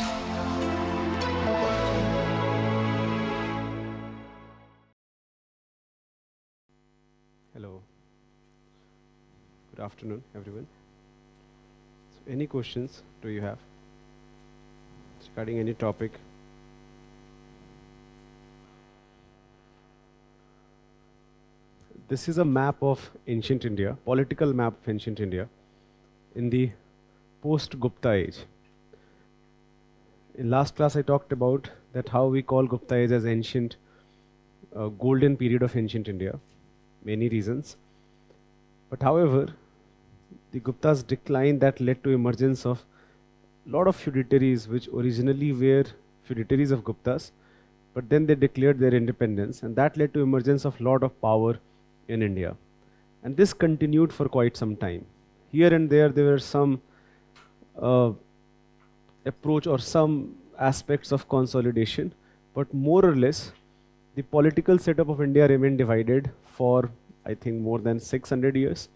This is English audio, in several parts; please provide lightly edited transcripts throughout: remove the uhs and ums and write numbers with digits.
Okay, Sachin. Hello, good afternoon, everyone. So, any questions do you have regarding any topic? This is a map of ancient India, political map of ancient India in the post Gupta age. In last class, I talked about that how we call Gupta age as ancient, golden period of ancient India. Many reasons, but however, the Gupta's decline that led to emergence of lot of feudatories which originally were feudatories of Guptas, but then they declared their independence, and that led to emergence of lot of power in India. And this continued for quite some time. Here and there were some uh, approach or some aspects of consolidation, but more or less, the political setup of India remained divided for, I think, more than 600 years.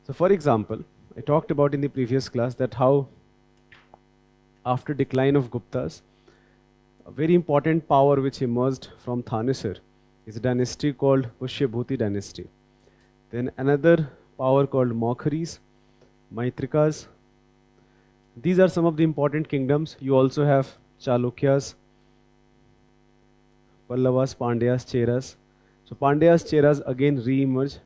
So, for example, I talked about in the previous class that how after decline of Guptas, a very important power which emerged from Thanesar is a dynasty called Pushyabhuti dynasty. Then another power called Maukharis, Maitrikas. These are some of the important kingdoms. You also have Chalukyas, Pallavas, Pandyas, Cheras. So Pandyas, Cheras again re-emerge.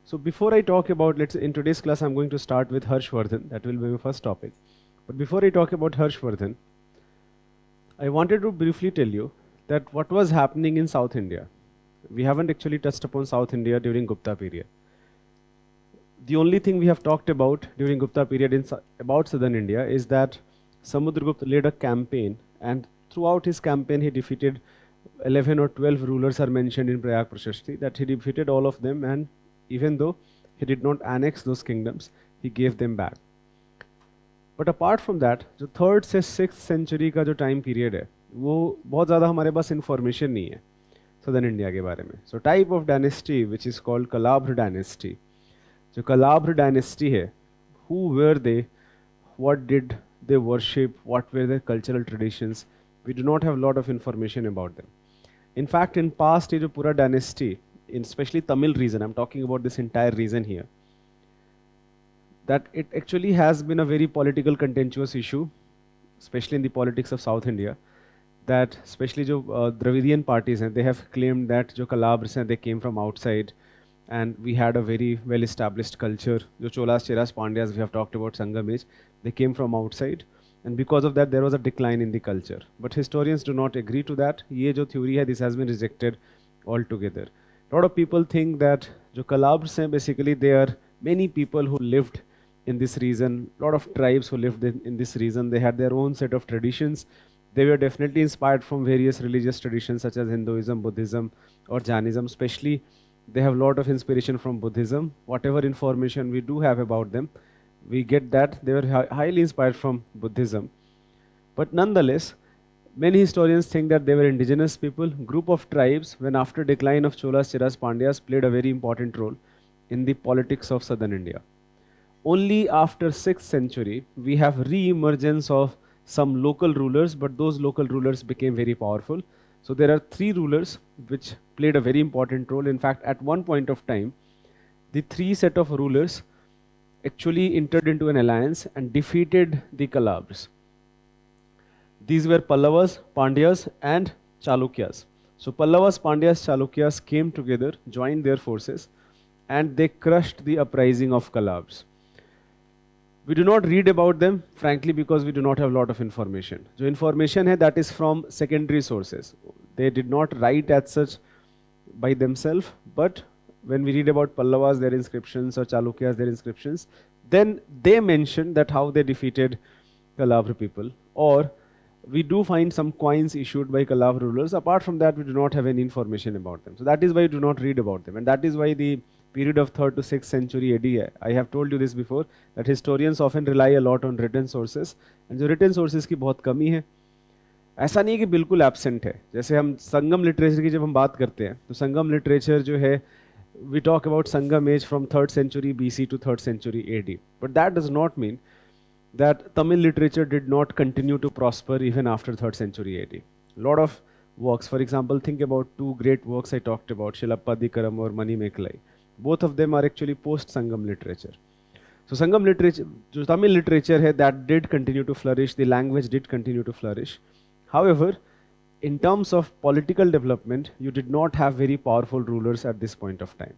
So before I talk about, let's in today's class, I'm going to start with Harshvardhan. That will be my first topic. But before I talk about Harshvardhan, I wanted to briefly tell you that what was happening in South India. We haven't actually touched upon South India during Gupta period. The only thing we have talked about during Gupta period about southern India is that Samudragupta led a campaign, and throughout his campaign he defeated 11 or 12 rulers are mentioned in Prayag Prashasti, that he defeated all of them, and even though he did not annex those kingdoms, he gave them back. But apart from that जो third से six century का जो time period है वो बहुत ज़्यादा हमारे पास information नहीं है सदर्न इंडिया के बारे में. So type of dynasty which is called Kalabhra dynasty. जो कलाभ्र डायनेस्टी है, who were they, what did they worship, what were their cultural traditions, we do not have lot of information about them. In fact, in past, ये जो पूरा dynasty, in especially Tamil region, I'm talking about this entire region here, that it actually has been a very political contentious issue, especially in the politics of South India. That especially जो Dravidian parties हैं, they have claimed that जो Kalabras हैं, they came from outside, and we had a very well established culture. जो Cholas, Cheras, Pandyas, we have talked about Sangam age, they came from outside, and because of that there was a decline in the culture. But historians do not agree to that. ये जो theory है, this has been rejected altogether. A lot of people think that जो Kalabras हैं, basically they are many people who lived in this region, a lot of tribes who lived in this region. They had their own set of traditions. They were definitely inspired from various religious traditions such as Hinduism, Buddhism, or Jainism. Especially, they have a lot of inspiration from Buddhism. Whatever information we do have about them, we get that they were highly inspired from Buddhism. But nonetheless, many historians think that they were indigenous people, group of tribes, when after decline of Cholas, Cheras, Pandyas played a very important role in the politics of southern India. Only after 6th century we have re-emergence of some local rulers, but those local rulers became very powerful. So there are three rulers which played a very important role. In fact, at one point of time, the three set of rulers actually entered into an alliance and defeated the Kalabras. These were Pallavas, Pandyas, and Chalukyas. So Pallavas, Pandyas, Chalukyas came together, joined their forces, and they crushed the uprising of Kalabras. We do not read about them, frankly, because we do not have a lot of information. जो information है, that is from secondary sources. They did not write as such by themselves, but when we read about Pallavas, their inscriptions, or Chalukyas, their inscriptions, then they mention that how they defeated Kalabhra people. Or we do find some coins issued by Kalabhra rulers. Apart from that, we do not have any information about them. So that is why we do not read about them. And that is why the period of 3rd to 6th century AD है. I have told you this before, that historians often rely a lot on written sources. And जो written sources की बहुत कमी है, ऐसा नहीं कि बिल्कुल एब्सेंट है. जैसे हम संगम लिटरेचर की जब हम बात करते हैं, तो संगम लिटरेचर जो है, we talk about Sangam age from 3rd century BC to 3rd century AD. But that does not mean that Tamil literature did not continue to prosper even after 3rd century AD. Lot of works, for example, think about two great works I talked about, Shilappadikaram or Manimekalai. Both of them are actually post-Sangam literature. So Sangam literature, जो Tamil literature है, that did continue to flourish, the language did continue to flourish. However, in terms of political development, you did not have very powerful rulers at this point of time.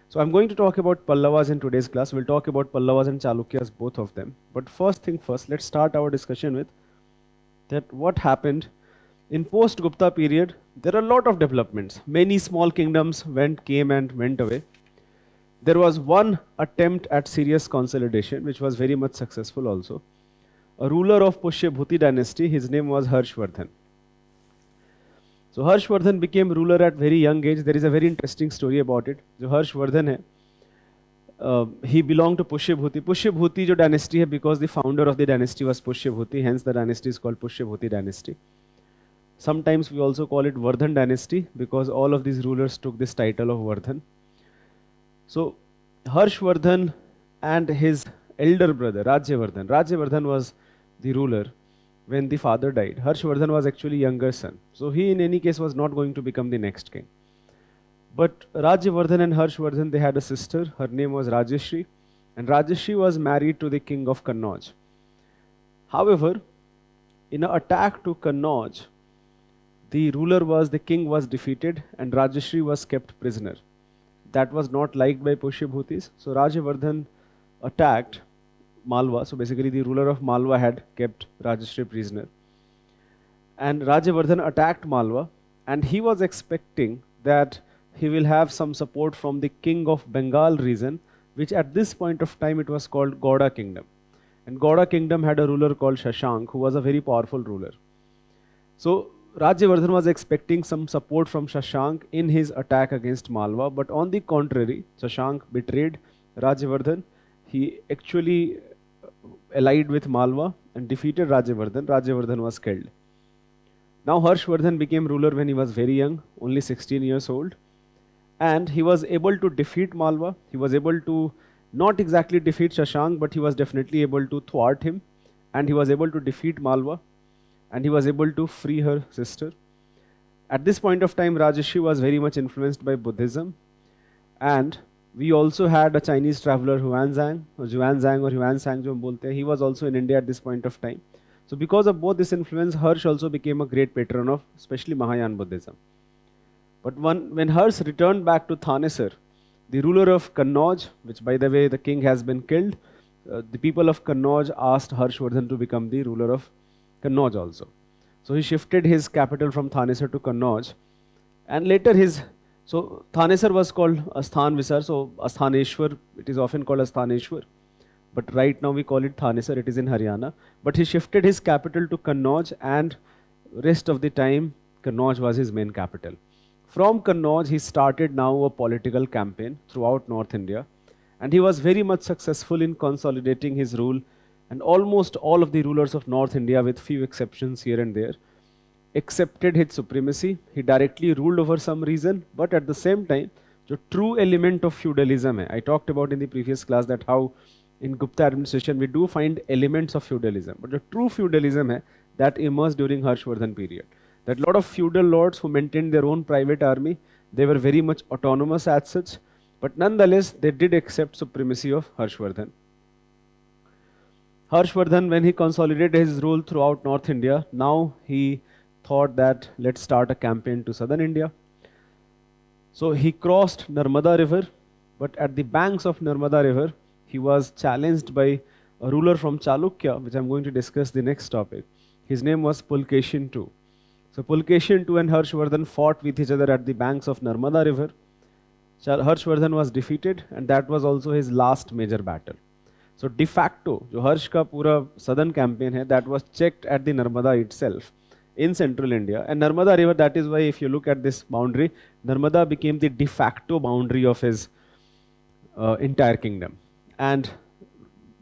So I'm going to talk about Pallavas in today's class. We'll talk about Pallavas and Chalukyas, both of them. But first thing first, let's start our discussion with that what happened in post-Gupta period. There are a lot of developments. Many small kingdoms came and went away. There was one attempt at serious consolidation, which was very much successful also. A ruler of Pushyabhuti dynasty, his name was Harshvardhan. So Harshvardhan became ruler at very young age. There is a very interesting story about it. जो Harshvardhan है, he belonged to Pushyabhuti. Pushyabhuti जो dynasty है, because the founder of the dynasty was Pushyabhuti, hence the dynasty is called Pushyabhuti dynasty. Sometimes we also call it Vardhan dynasty because all of these rulers took this title of Vardhan. So Harshvardhan and his elder brother Rajyavardhan. Rajyavardhan was the ruler when the father died. Harshvardhan was actually younger son. So he in any case was not going to become the next king. But Rajyavardhan and Harshvardhan, they had a sister. Her name was Rajashri. And Rajashri was married to the king of Kannauj. However, in an attack to Kannauj, the king was defeated and Rajashri was kept prisoner. That was not liked by Pushyabhutis. So Rajyavardhan attacked Malwa. So basically the ruler of Malwa had kept Rajashri prisoner. And Rajyavardhan attacked Malwa and he was expecting that he will have some support from the king of Bengal region, which at this point of time it was called Gauda kingdom. And Gauda kingdom had a ruler called Shashank, who was a very powerful ruler. So Rajyavardhan was expecting some support from Shashank in his attack against Malwa, but on the contrary, Shashank betrayed Rajyavardhan. He actually allied with Malwa and defeated Rajyavardhan. Rajyavardhan was killed. Now Harshvardhan became ruler when he was very young, only 16 years old. And he was able to defeat Malwa. He was able to not exactly defeat Shashank, but he was definitely able to thwart him. And he was able to defeat Malwa. And he was able to free her sister. At this point of time, Rajashri was very much influenced by Buddhism. And we also had a Chinese traveler, Huanzang, or Huansang, jo hum bolte hain. He was also in India at this point of time. So because of both this influence, Harsh also became a great patron of especially Mahayana Buddhism. But when Harsh returned back to Thanesar, the ruler of Kannauj, which by the way the king has been killed, the people of Kannauj asked Harshvardhan to become the ruler of Kannauj also. So he shifted his capital from Thanesar to Kannauj. And later so Thanesar was called Asthan Visar, so Asthaneshwar, it is often called Asthaneshwar. But right now we call it Thanesar, it is in Haryana. But he shifted his capital to Kannauj and rest of the time Kannauj was his main capital. From Kannauj he started now a political campaign throughout North India. And he was very much successful in consolidating his rule. And almost all of the rulers of North India, with few exceptions here and there, accepted his supremacy. He directly ruled over some region, but at the same time, the true element of feudalism hai. I talked about in the previous class that how in Gupta administration we do find elements of feudalism, but the true feudalism hai, that emerged during Harshvardhan period. That lot of feudal lords who maintained their own private army, they were very much autonomous as such, but nonetheless they did accept supremacy of Harshvardhan. Harshvardhan, when he consolidated his rule throughout North India, now he thought that let's start a campaign to southern India. So he crossed Narmada river, but at the banks of Narmada river, he was challenged by a ruler from Chalukya, which I'm going to discuss the next topic. His name was Pulkeshin II. So Pulkeshin II and Harshvardhan fought with each other at the banks of Narmada river. Harshvardhan was defeated and that was also his last major battle. So de facto, जो हर्ष का पूरा southern campaign है, that was checked at the Narmada itself in central India. And Narmada river, that is why if you look at this boundary, Narmada became the de facto boundary of his entire kingdom. And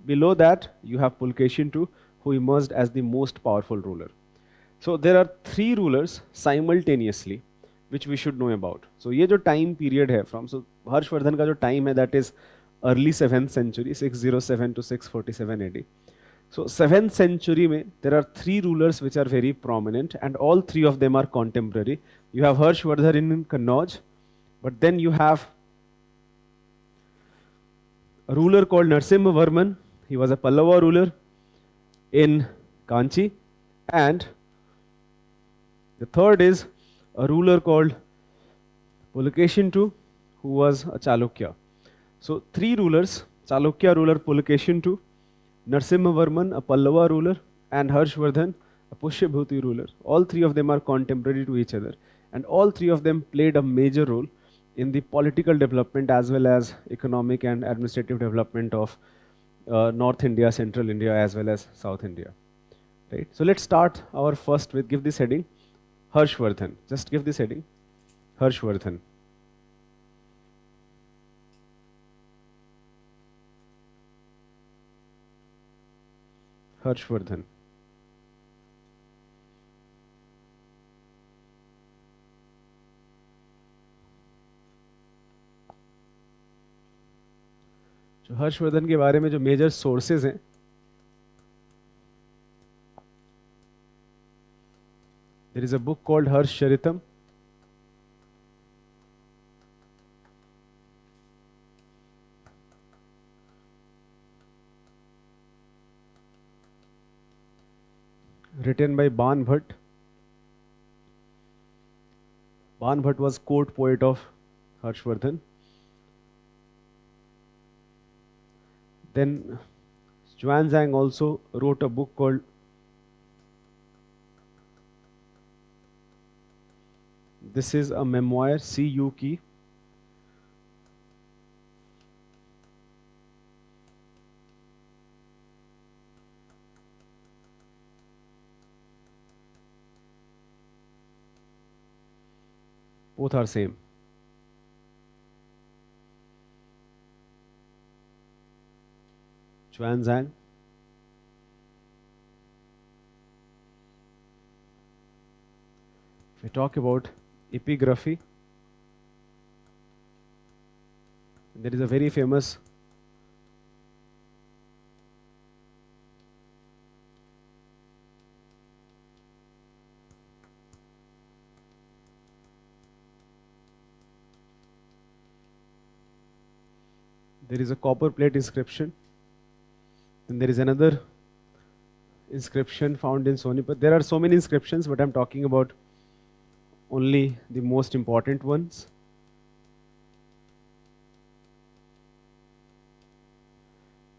below that, you have Pulkeshin II, who emerged as the most powerful ruler. So there are three rulers simultaneously, which we should know about. So ये जो time period है from, so Harshvardhan का जो time है, that is early 7th century, 607 to 647 AD. So 7th century में there are three rulers which are very prominent, and all three of them are contemporary. You have Harshvardhan in Kannauj, but then you have a ruler called Narasimhavarman. He was a Pallava ruler in Kanchi, and the third is a ruler called Pulakeshin II, who was a Chalukya. So three rulers: Chalukya ruler Pulakeshin II, Narasimhavarman, a Pallava ruler, and Harshvardhan, a Pushyabhuti ruler. All three of them are contemporary to each other, and all three of them played a major role in the political development as well as economic and administrative development of North India, Central India, as well as South India. Right. So let's start our first with, give this heading, Harshvardhan. Just give this heading, Harshvardhan. Harshvardhan. जो हर्षवर्धन के बारे में जो major sources हैं, there is a book called Harsh Charitam. Written by Ban Bhatt. Ban Bhatt was court poet of Harshvardhan. Then Xuanzang also wrote a book called This is a Memoir, C.U. Ki. Both are same. Xuanzang. If we talk about epigraphy, there is a very famous copper plate inscription. Then there is another inscription found in Sonipat. There are so many inscriptions, but I'm talking about only the most important ones.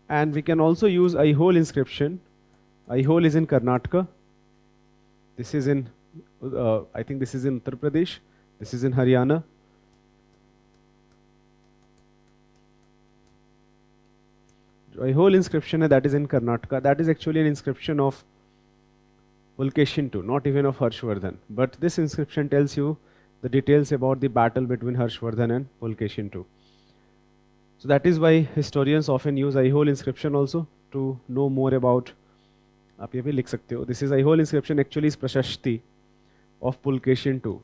And we can also use Aihole inscription. Aihole is in Karnataka. This is in, I think this is in Uttar Pradesh. This is in Haryana. Aihole inscription that is in Karnataka. That is actually an inscription of Pulakeshin II, not even of Harshvardhan. But this inscription tells you the details about the battle between Harshvardhan and Pulakeshin II. So that is why historians often use Aihole inscription also to know more about. आप ये भी लिख सकते हो. This is Aihole inscription actually is Prashasti of Pulakeshin II.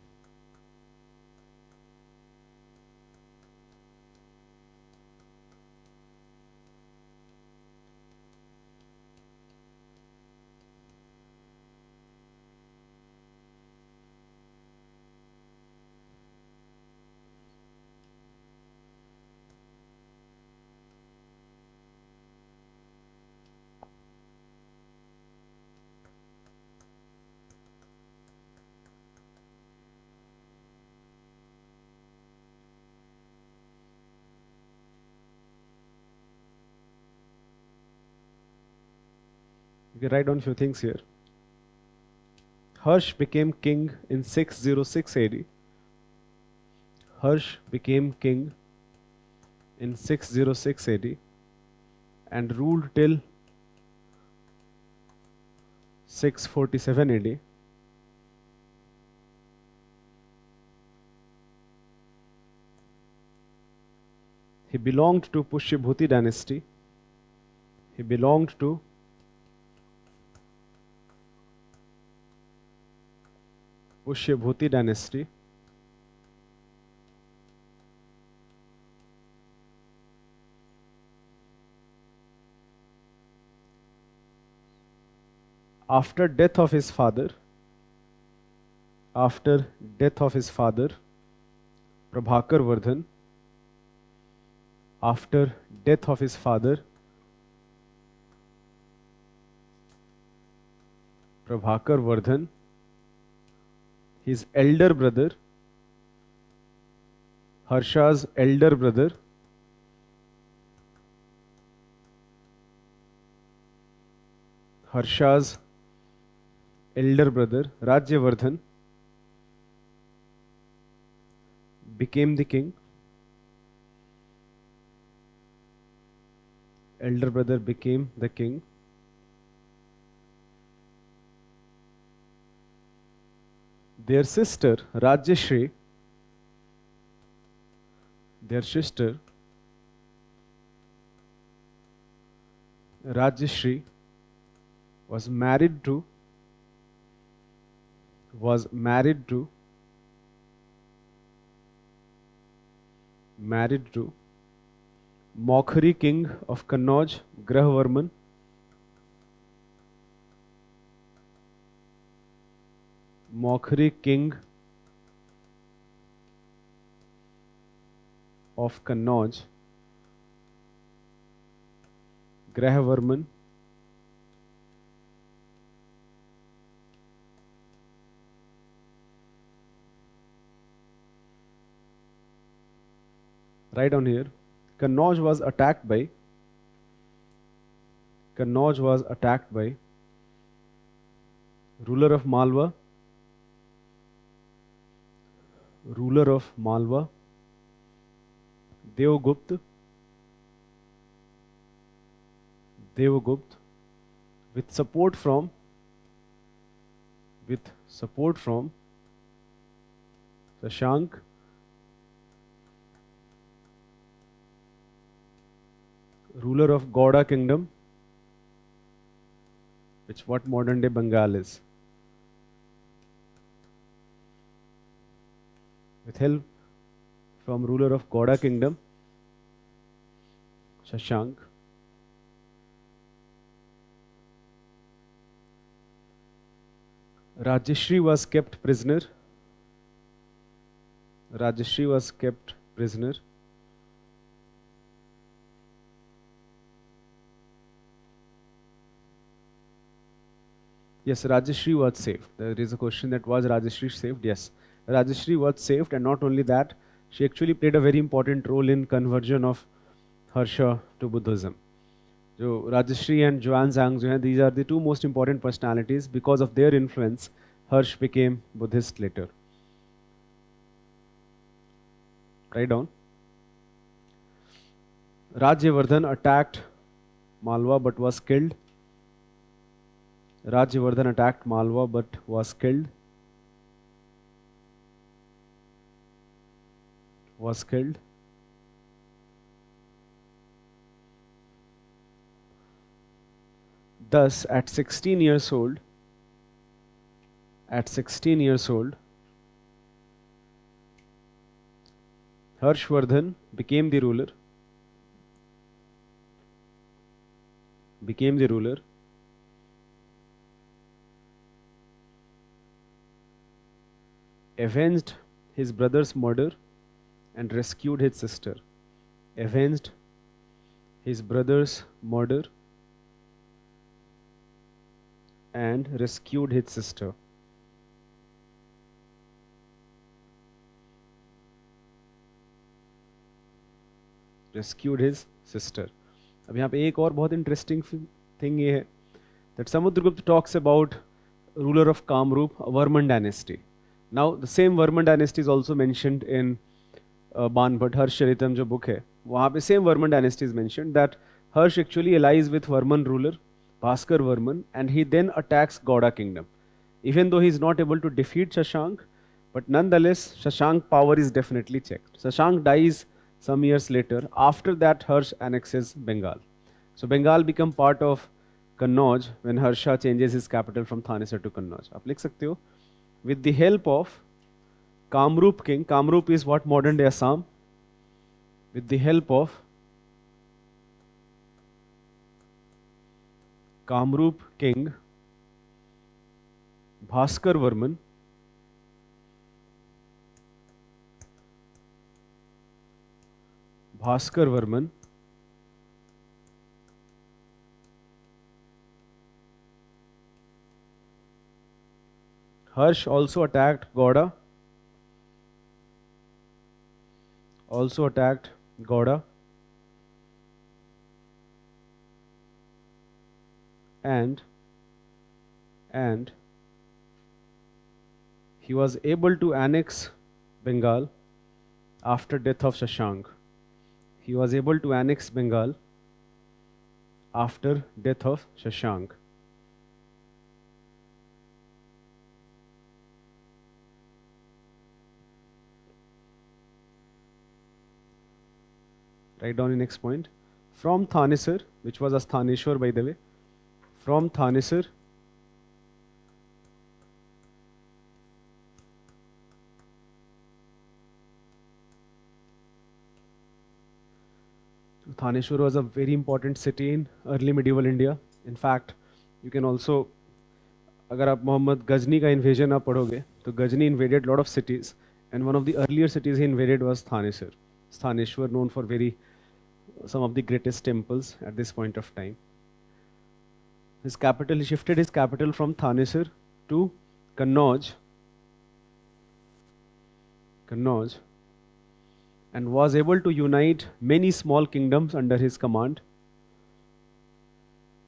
You can write down a few things here. Harsh became king in 606 AD. Harsh became king in 606 AD and ruled till 647 AD. He belonged to Pushyabhuti dynasty. He belonged to Pushyabhuti dynasty. after death of his father, after death of his father, Prabhakar Vardhan, after death of his father, Prabhakar Vardhan, his elder brother, Harsha's elder brother, Harsha's elder brother, Rajyavardhan, became the king. Elder brother became the king. Their sister, Rajyashri, their sister, Rajyashri, was married to Maukhari king of Kannauj, Grahavarman. Maukhari king of Kannauj, Grahavarman. Right down here. Kannauj was attacked by ruler of Malwa, Devgupt, with support from Shashank, ruler of Gauda kingdom, which what modern day Bengal is. With help from ruler of Gauda kingdom, Shashank. Rajyashri was kept prisoner. Yes, Rajyashri was saved. There is a question that was Rajyashri saved? Yes, Rajyashri was saved, and not only that, she actually played a very important role in conversion of Harsha to Buddhism. So Rajyashri and Xuanzang, these are the two most important personalities. Because of their influence, Harsh became Buddhist later. Write down. Rajyavardhan attacked Malwa but was killed. Rajyavardhan attacked Malwa but was killed. Thus, at 16 years old, Harshvardhan became the ruler. Avenged his brother's murder and rescued his sister. Avenged his brother's murder and rescued his sister. अब यहाँ पे एक और बहुत interesting thing ये है that Samudragupta talks about ruler of Kamrup, Varman dynasty. Now the same Varman dynasty is also mentioned in Banbhat Harshcharitam जो book है, वहाँ पे same Varman dynasty is mentioned that Harsh actually allies with Varman ruler Bhaskar Varman and he then attacks Gauda kingdom. Even though he is not able to defeat Shashank, but nonetheless Shashank power is definitely checked. Shashank dies some years later. After that, Harsh annexes Bengal. So Bengal become part of Kannauj when Harsha changes his capital from Thanesar to Kannauj. आप लिख सकते हो. With the help of Kamrup king, Kamrup is what modern day Assam. With the help of Kamrup king, Bhaskar Varman, Bhaskar Varman Harsh also attacked Gowda, also attacked Gowda, and and he was able to annex Bengal after death of Shashank. He was able to annex Bengal after death of Shashank. Write down the next point. From Thanesar, which was Asthaneshwar by the way, from Thanesar Thaneshwar was a very important city in early medieval India. In fact, you can also, अगर आप मोहम्मद गजनी का invasion आप पढ़ोगे, तो Ghazni invaded lot of cities, and one of the earlier cities he invaded was Thanesar. Thaneshwar, known for some of the greatest temples at this point of time. His capital, he shifted his capital from Thanesar to Kannauj, and was able to unite many small kingdoms under his command.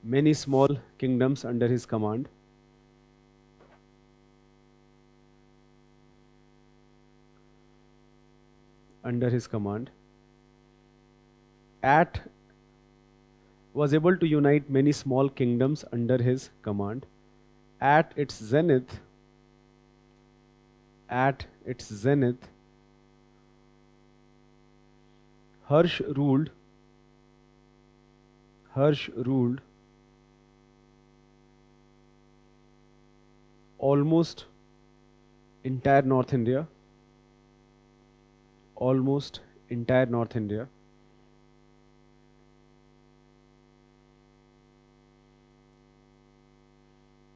Many small kingdoms under his command. Under his command. Was able to unite many small kingdoms under his command. At its zenith, Harsh ruled almost entire North India.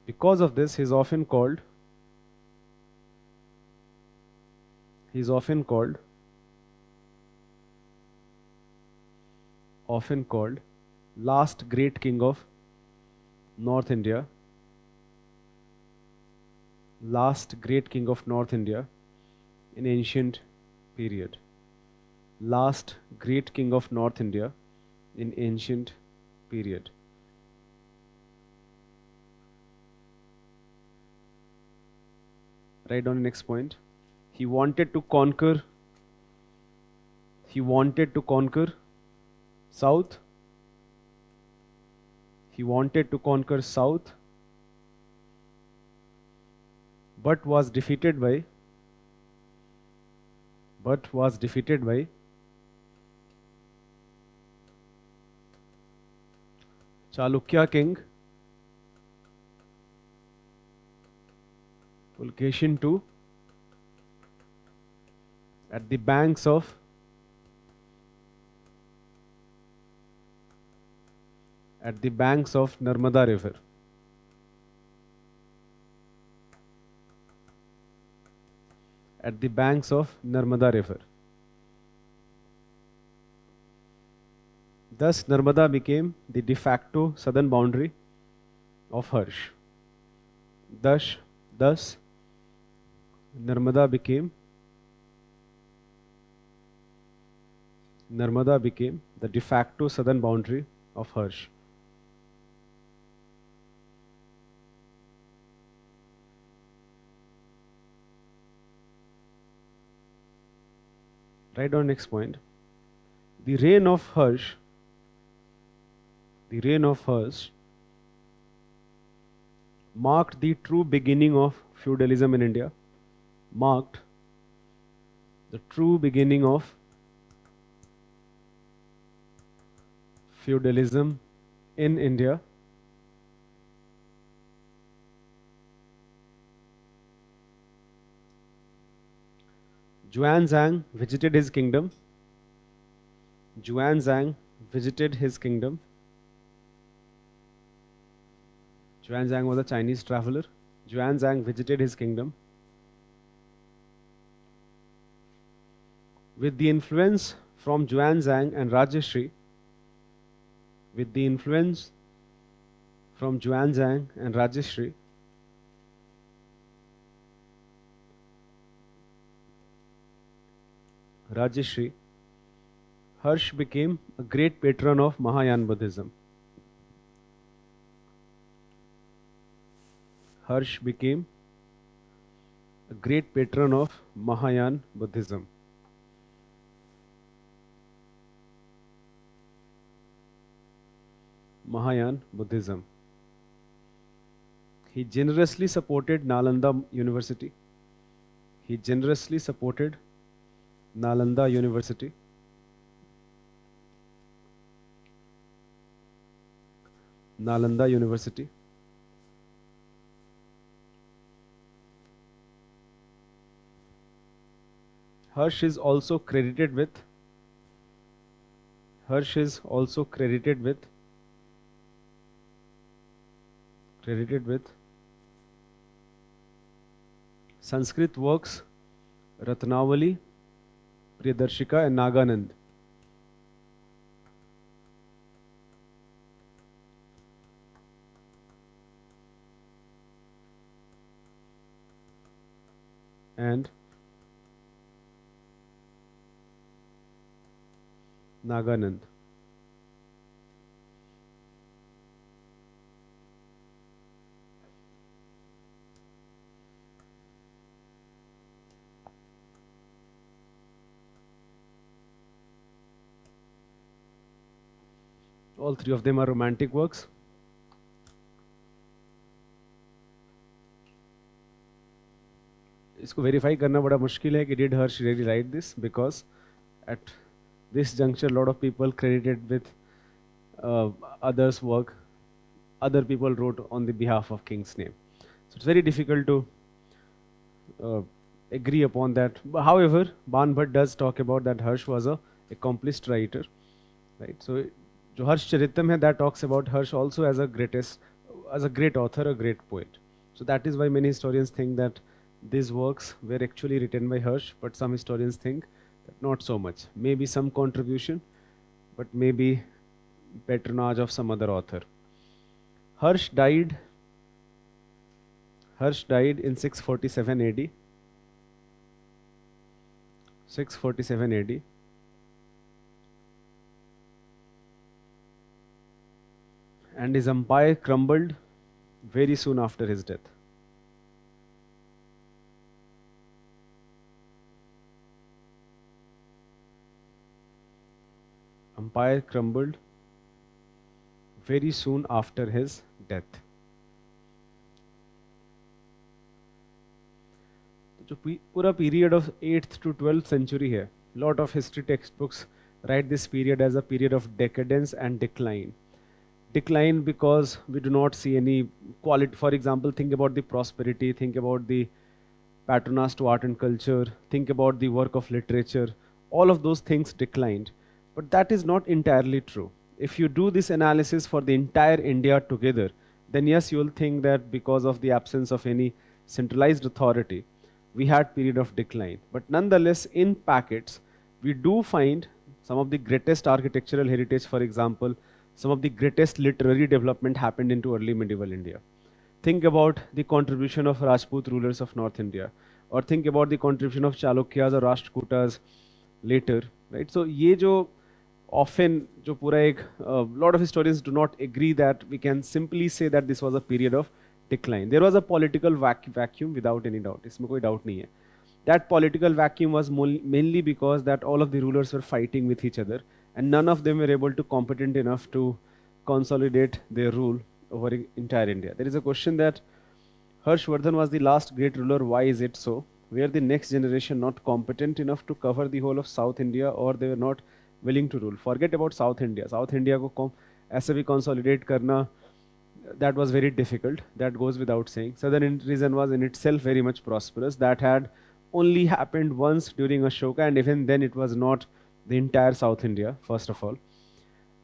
Because of this, he is often called last great king of North India. Last great king of North India in ancient period. Last great king of North India in ancient period. Write down the next point. He wanted to conquer South. He wanted to conquer South, but was defeated by Chalukya king Pulkeshin II at the banks of Narmada River. At the banks of Narmada River. Thus, Narmada became the de facto southern boundary of Harsh. Thus, Narmada became the de facto southern boundary of Harsh. Write down next point. The reign of Harsh marked the true beginning of feudalism in India. Marked the true beginning of feudalism in India. Xuanzang visited his kingdom. Xuanzang was a Chinese traveler. Xuanzang visited his kingdom. With the influence from Xuanzang and Rajashri, with the influence from Xuanzang and Rajashri, Harsh became a great patron of Mahayana Buddhism. Harsh became a great patron of Mahayana Buddhism. Mahayana Buddhism. He generously supported Nalanda University. He generously supported Nalanda University. Nalanda University. Harsh is also credited with Sanskrit works Ratnavali, Priyadarshika and Naganand. And Naganand. All three of them are romantic works. इसको verify करना बड़ा मुश्किल है कि did Harsh really write this, because at this juncture a lot of people credited with others' work. Other people wrote on the behalf of king's name. So it's very difficult to agree upon that. However, Ban Bhatt does talk about that Harsh was a accomplished writer, right? So जो हर्ष चरितम है, that talks about Harsh also as a great author, a great poet. So that is why many historians think that these works were actually written by Harsh, but some historians think that not so much. Maybe some contribution, but maybe patronage of some other author. Harsh died in 647 AD. 647 AD. And his empire crumbled very soon after his death. Empire crumbled very soon after his death. जो पूरा period of 8th to 12th century है, lot of history textbooks write this period as a period of decadence and decline. Decline because we do not see any quality. For example, think about the prosperity, think about the patronage to art and culture, think about the work of literature. All of those things declined. But that is not entirely true. If you do this analysis for the entire India together, then yes, you will think that because of the absence of any centralized authority, we had period of decline. But nonetheless, in packets, we do find some of the greatest architectural heritage. For example, some of the greatest literary development happened into early medieval India. Think about the contribution of Rajput rulers of North India, or think about the contribution of Chalukyas or Rashtrakutas later, right? So ये जो often जो पूरा एक lot of historians do not agree that we can simply say that this was a period of decline. There was a political vacuum without any doubt. इसमें कोई doubt नहीं है. That political vacuum was mainly because that all of the rulers were fighting with each other, and none of them were able to competent enough to consolidate their rule over entire India. There is a question that Harshvardhan was the last great ruler. Why is it so? Were the next generation not competent enough to cover the whole of South India, or they were not willing to rule? Forget about South India. South India को ऐसे भी consolidate करना, that was very difficult. That goes without saying. Southern region was in itself very much prosperous. That had only happened once during Ashoka, and even then it was not the entire South India, first of all.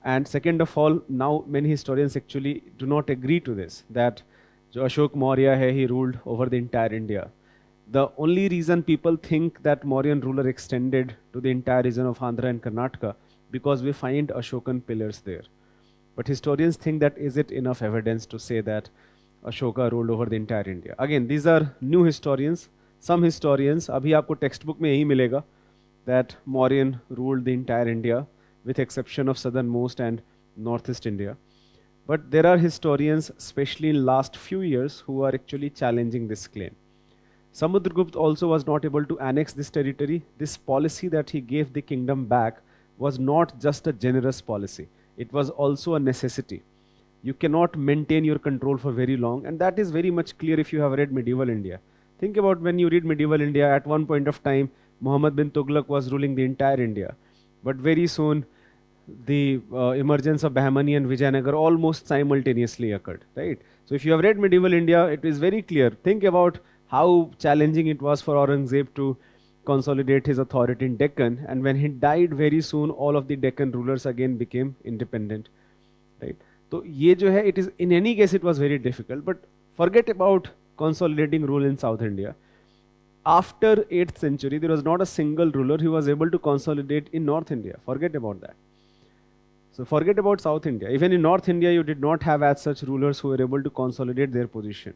And second of all, now many historians actually do not agree to this, that जो अशोक मौर्य है, he ruled over the entire India. The only reason people think that Mauryan ruler extended to the entire region of Andhra and Karnataka because we find Ashokan pillars there. But historians think that is it enough evidence to say that Ashoka ruled over the entire India? Again, these are new historians. Some historians, अभी आपको textbook में यही मिलेगा that Mauryan ruled the entire India with exception of southernmost and northeast India. But there are historians, especially in last few years, who are actually challenging this claim. Samudragupta also was not able to annex this territory. This policy that he gave the kingdom back was not just a generous policy, it was also a necessity. You cannot maintain your control for very long, and that is very much clear if you have read medieval India. Think about when you read medieval India, at one point of time, Muhammad bin Tughlaq was ruling the entire India. But very soon, the emergence of Bahmani and Vijayanagar almost simultaneously occurred, right? So if you have read medieval India, it is very clear. Think about how challenging it was for Aurangzeb to consolidate his authority in Deccan, and when he died very soon, all of the Deccan rulers again became independent, right? So ये जो है, it is in any case it was very difficult, but forget about consolidating rule in South India. After 8th century, there was not a single ruler who was able to consolidate in North India. Forget about that. So forget about South India. Even in North India, you did not have as such rulers who were able to consolidate their position.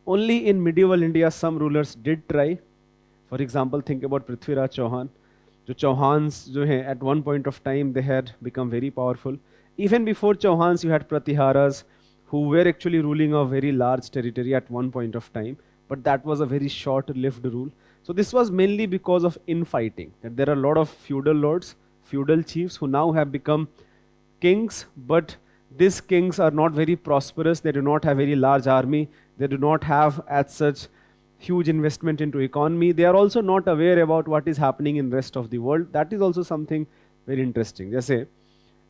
Only in medieval India, some rulers did try. For example, think about Prithviraj Chauhan. The Chauhans, at one point of time, they had become very powerful. Even before Chauhans, you had Pratiharas, who were actually ruling a very large territory at one point of time. But that was a very short-lived rule. So this was mainly because of infighting. That there are a lot of feudal lords, feudal chiefs who now have become kings, but these kings are not very prosperous. They do not have very large army. They do not have as such huge investment into economy. They are also not aware about what is happening in rest of the world. That is also something very interesting. Just say,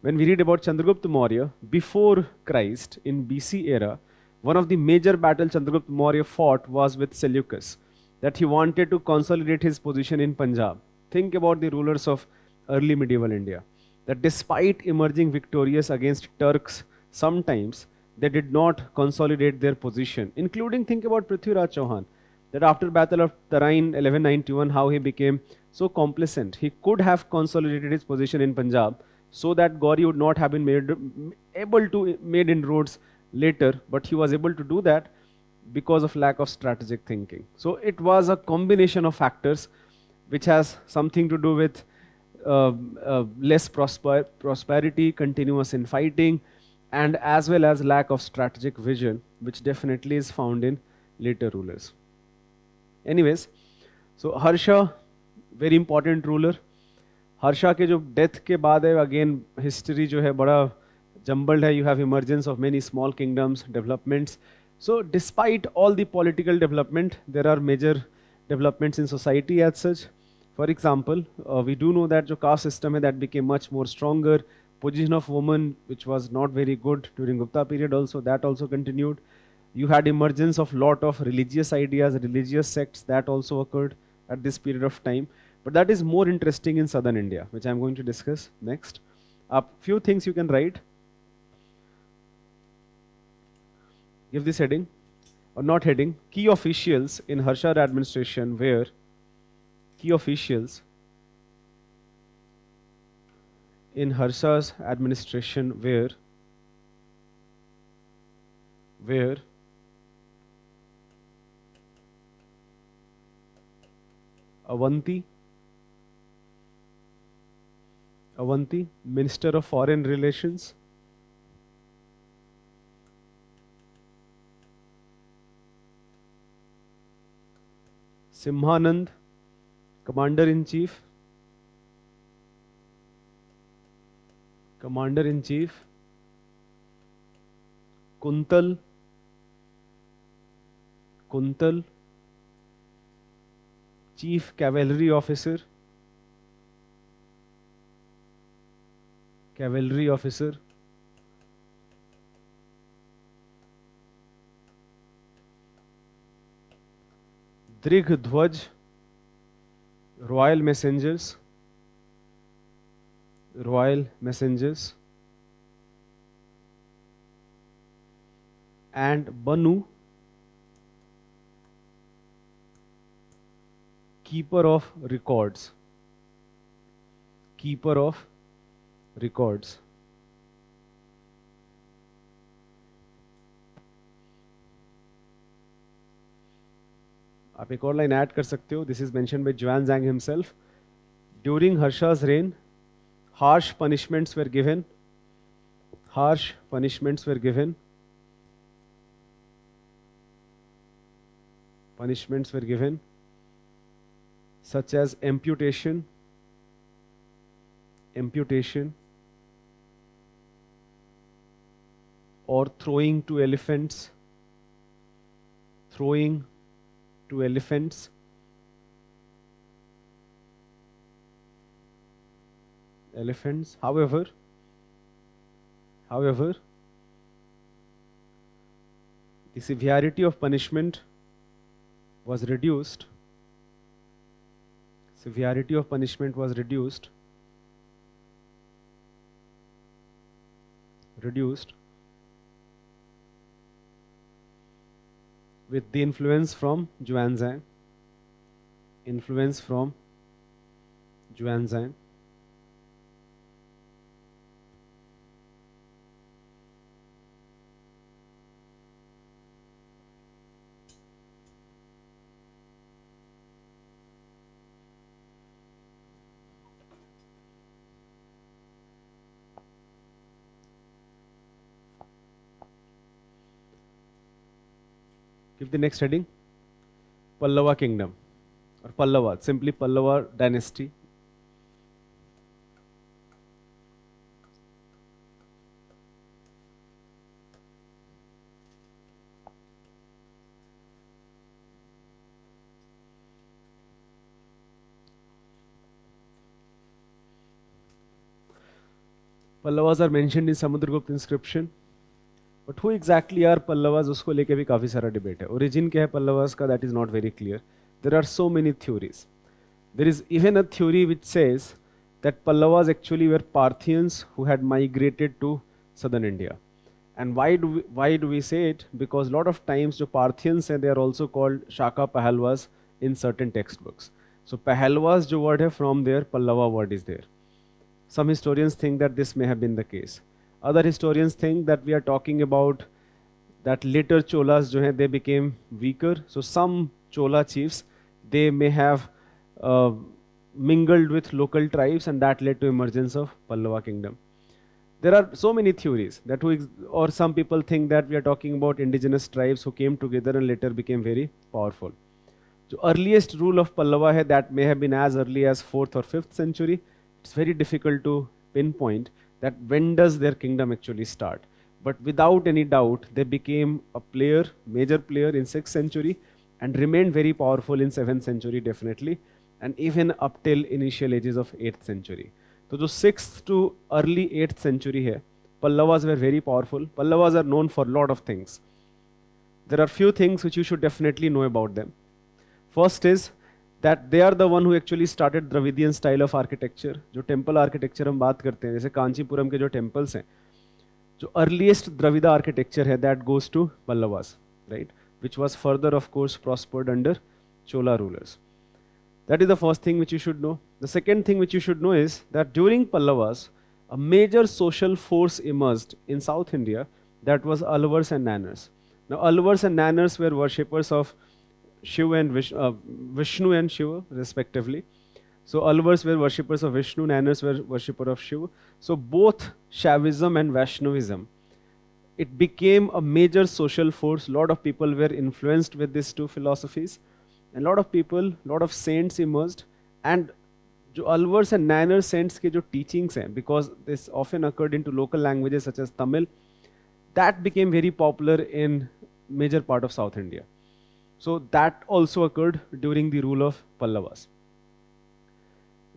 when we read about Chandragupta Maurya, before Christ, in BC era, one of the major battles Chandragupta Maurya fought was with Seleucus, that he wanted to consolidate his position in Punjab. Think about the rulers of early medieval India, that despite emerging victorious against Turks, sometimes they did not consolidate their position, including think about Prithviraj Chauhan, that after Battle of Tarain 1191, how he became so complacent. He could have consolidated his position in Punjab so that Gauri would not have been able to made inroads later, but he was able to do that because of lack of strategic thinking. So it was a combination of factors which has something to do with less prosperity, continuous infighting, and as well as lack of strategic vision, which definitely is found in later rulers. Anyways, so Harsha, very important ruler. Harsha के जो death के बाद है, again history जो है बड़ा jumbled है. You have emergence of many small kingdoms, developments. So despite all the political development, there are major developments in society as such. For example, we do know that जो caste system है that became much more stronger. Position of women, which was not very good during Gupta period also, that also continued. You had emergence of lot of religious ideas, religious sects, that also occurred at this period of time. But that is more interesting in southern India, which I'm going to discuss next. A few things you can write. Give this heading, or not heading. Key officials in Harsha administration were key officials in Harsha's administration were Avanti, Minister of Foreign Relations, Simhanand, Commander-in-Chief, Kuntal, Chief Cavalry Officer, Drigdhwaj, Royal Messengers, and Banu, keeper of records. Keeper of records. आप एक और line add कर सकते हो. This is mentioned by Xuanzang himself. During Harsha's reign, harsh punishments were given. Harsh punishments were given. Punishments were given, such as amputation, or throwing to elephants, However, the severity of punishment was reduced. With the influence from Xuanzang. Give the next heading. Pallava kingdom, or Pallava, simply Pallava dynasty. Pallavas are mentioned in Samudragupta inscription. But who exactly are Pallavas, उसको लेके भी काफी सारा debate है. Origin क्या है Pallavas का, that is not very clear. There are so many theories. There is even a theory which says that Pallavas actually were Parthians who had migrated to southern India. And why do we say it? Because a lot of times the Parthians they are also called Shaka Pahalwas in certain textbooks. So Pahalwas जो word है, from there Pallava word is there. Some historians think that this may have been the case. Other historians think that we are talking about that later Cholas जो हैं, they became weaker. So some Chola chiefs, they may have mingled with local tribes, and that led to emergence of Pallava kingdom. There are so many theories that or some people think that we are talking about indigenous tribes who came together and later became very powerful. The earliest rule of Pallava hai, that may have been as early as 4th or 5th century. It's very difficult to pinpoint that when does their kingdom actually start. But without any doubt, they became a major player in 6th century and remained very powerful in 7th century definitely, and even up till initial ages of 8th century. So जो 6th to early 8th century है, Pallavas were very powerful. Pallavas are known for a lot of things. There are few things which you should definitely know about them. First is that they are the one who actually started Dravidian style of architecture. जो temple architecture हम बात करते हैं, जैसे कांचीपुरम के जो temples हैं, जो earliest Dravida architecture है, that goes to Pallavas, right? Which was further, of course, prospered under Chola rulers. That is the first thing which you should know. The second thing which you should know is that during Pallavas, a major social force emerged in South India, that was Alvars and Nanners. Now, Alvars and Nanners were worshippers of Shiva and Vishnu and Shiva, respectively. So, Alvars were worshippers of Vishnu, Nanners were worshippers of Shiva. So, both Shaivism and Vaishnavism, it became a major social force. A lot of people were influenced with these two philosophies. And a lot of people, a lot of saints emerged. And जो Alvars and Nanners saints के जो teachings हैं, because this often occurred into local languages such as Tamil, that became very popular in major part of South India. So that also occurred during the rule of Pallavas.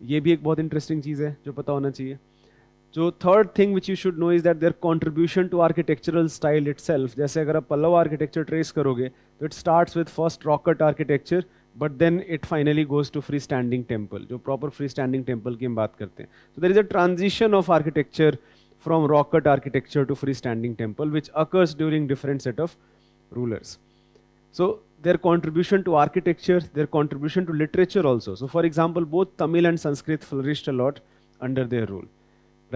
ये भी एक बहुत interesting चीज़ है जो पता होना चाहिए. जो third thing which you should know is that their contribution to architectural style itself. जैसे अगर आप Pallava architecture trace करोगे, तो it starts with first rock cut architecture, but then it finally goes to freestanding temple. जो proper freestanding temple की हम बात करते हैं. So there is a transition of architecture from rock cut architecture to freestanding temple, which occurs during different set of rulers. So their contribution to architecture, their contribution to literature also. So, for example, both Tamil and Sanskrit flourished a lot under their rule,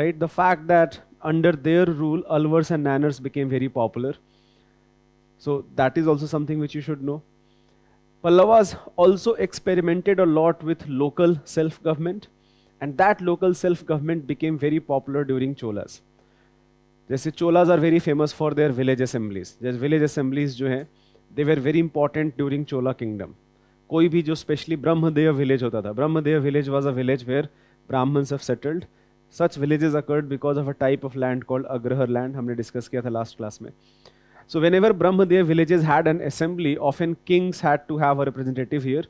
right? The fact that under their rule, Alvars and Nanners became very popular. So, that is also something which you should know. Pallavas also experimented a lot with local self-government, and that local self-government became very popular during Cholas. जैसे Cholas are very famous for their village assemblies, जैसे village assemblies जो हैं they were very important during Chola kingdom. कोई भी जो specially brahmadeya village होता था, brahmadeya village was a village where Brahmins have settled. Such villages occurred because of a type of land called agrahara land, हमने discuss किया था लास्ट क्लास में. So whenever Brahmadev villages had an assembly, often kings had to have a representative here,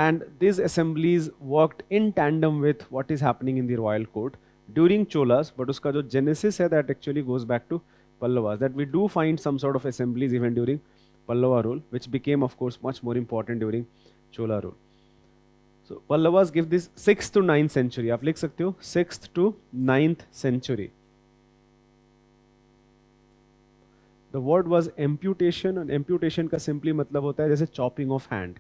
and these assemblies worked in tandem with what is happening in the royal court during Cholas. But uska jo genesis hai, that actually goes back to Pallavas, that we do find some sort of assemblies even during Pallava rule, which became of course much more important during Chola rule. So Pallavas give this 6th to 9th century. आप लिख सकते हो 6th to 9th century. The word was amputation, and amputation का simply मतलब होता है जैसे chopping of hand,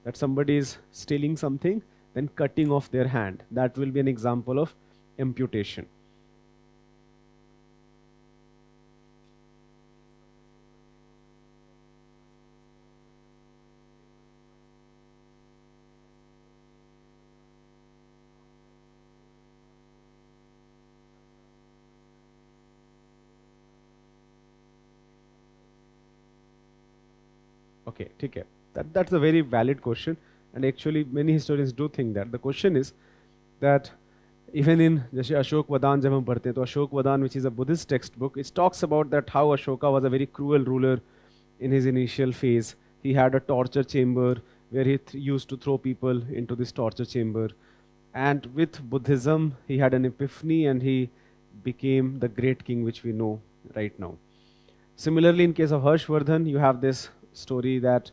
that somebody is stealing something, then cutting off their hand. That will be an example of amputation. Okay, ठीक है. That's a very valid question, and actually many historians do think that. The question is that even in जैसे अशोक वदान जब हम पढ़ते हैं तो Ashok वदान, which is a Buddhist textbook, it talks about that how Ashoka was a very cruel ruler in his initial phase. He had a torture chamber where he used to throw people into this torture chamber, and with Buddhism he had an epiphany and he became the great king which we know right now. Similarly, in case of Harshvardhan, you have this story that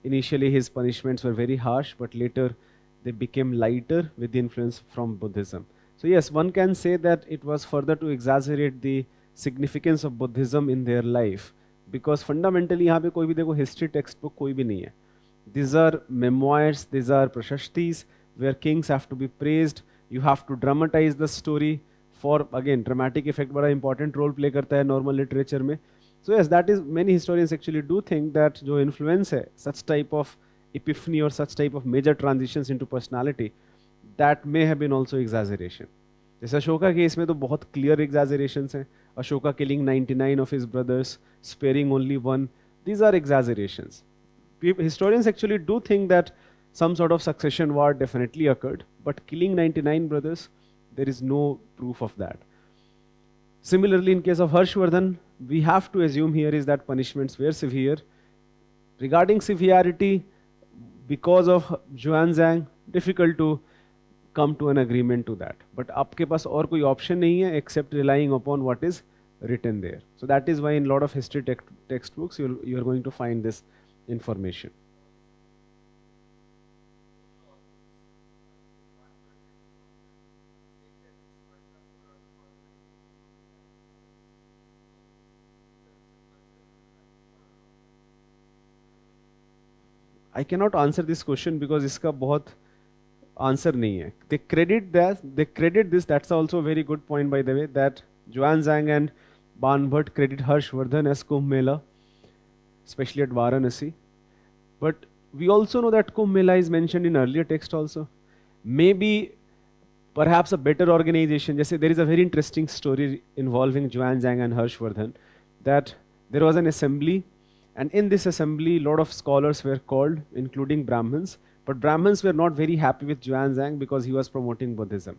initially his punishments were very harsh, but later they became lighter with the influence from Buddhism. So yes, one can say that it was further to exaggerate the significance of Buddhism in their life, because fundamentally यहाँ पे कोई भी देखो history textbook कोई भी नहीं है. These are memoirs, these are prashastis where kings have to be praised. You have to dramatize the story for, again, dramatic effect बड़ा important role play करता है normal literature में. So yes, that is, many historians actually do think that जो influence है, such type of epiphany or such type of major transitions into personality, that may have been also exaggeration. जैसे अशोका के case में तो बहुत clear exaggerations हैं. Ashoka killing 99 of his brothers, sparing only one. These are exaggerations. Historians actually do think that some sort of succession war definitely occurred, but killing 99 brothers, there is no proof of that. Similarly, in case of Harshvardhan, we have to assume here is that punishments were severe. Regarding severity, because of Xuanzang, difficult to come to an agreement to that. But आपके पास और कोई option नहीं है except relying upon what is written there. So that is why in a lot of history textbooks you are going to find this information. I cannot answer this question because इसका बहुत answer नहीं है. They credit this. That's also a very good point, by the way, that Xuanzang and Banbhat credit Harshvardhan as Kumbh Mela, especially at Varanasi. But we also know that Kumbh Mela is mentioned in earlier text also. Maybe perhaps a better organization. Just say there is a very interesting story involving Xuanzang and Harshvardhan, that there was an assembly, and in this assembly, a lot of scholars were called, including Brahmins. But Brahmins were not very happy with Xuanzang because he was promoting Buddhism.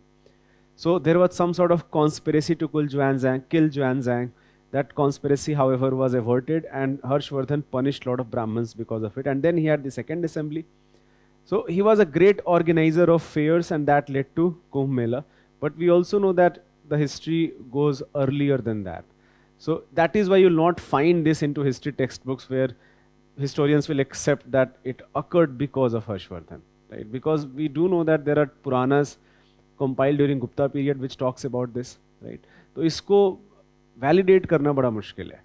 So there was some sort of conspiracy to kill Xuanzang. That conspiracy, however, was averted, and Harshvardhan punished a lot of Brahmins because of it. And then he had the second assembly. So he was a great organizer of fairs, and that led to Kumbh Mela. But we also know that the history goes earlier than that. So that is why you will not find this into history textbooks where historians will accept that it occurred because of Harshvardhan, right? Because we do know that there are Puranas compiled during Gupta period which talks about this, right? तो इसको validate करना बड़ा मुश्किल है.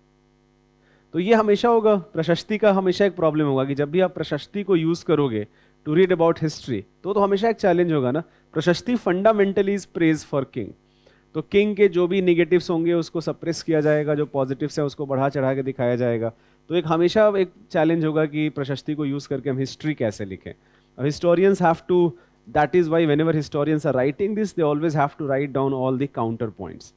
तो ये हमेशा होगा, प्रशस्ति का हमेशा एक प्रॉब्लम होगा कि जब भी आप प्रशस्ति को यूज करोगे टू रीड अबाउट हिस्ट्री, तो हमेशा एक चैलेंज होगा ना. प्रशस्ति fundamentally is praise for king. तो किंग के जो भी निगेटिव्स होंगे उसको सप्रेस किया जाएगा, जो पॉजिटिव्स है उसको बढ़ा चढ़ा के दिखाया जाएगा. तो एक हमेशा एक चैलेंज होगा कि प्रशस्ति को यूज करके हम हिस्ट्री कैसे लिखें. अब historians have to, that is why whenever historians are writing this they always have to write down all the counter points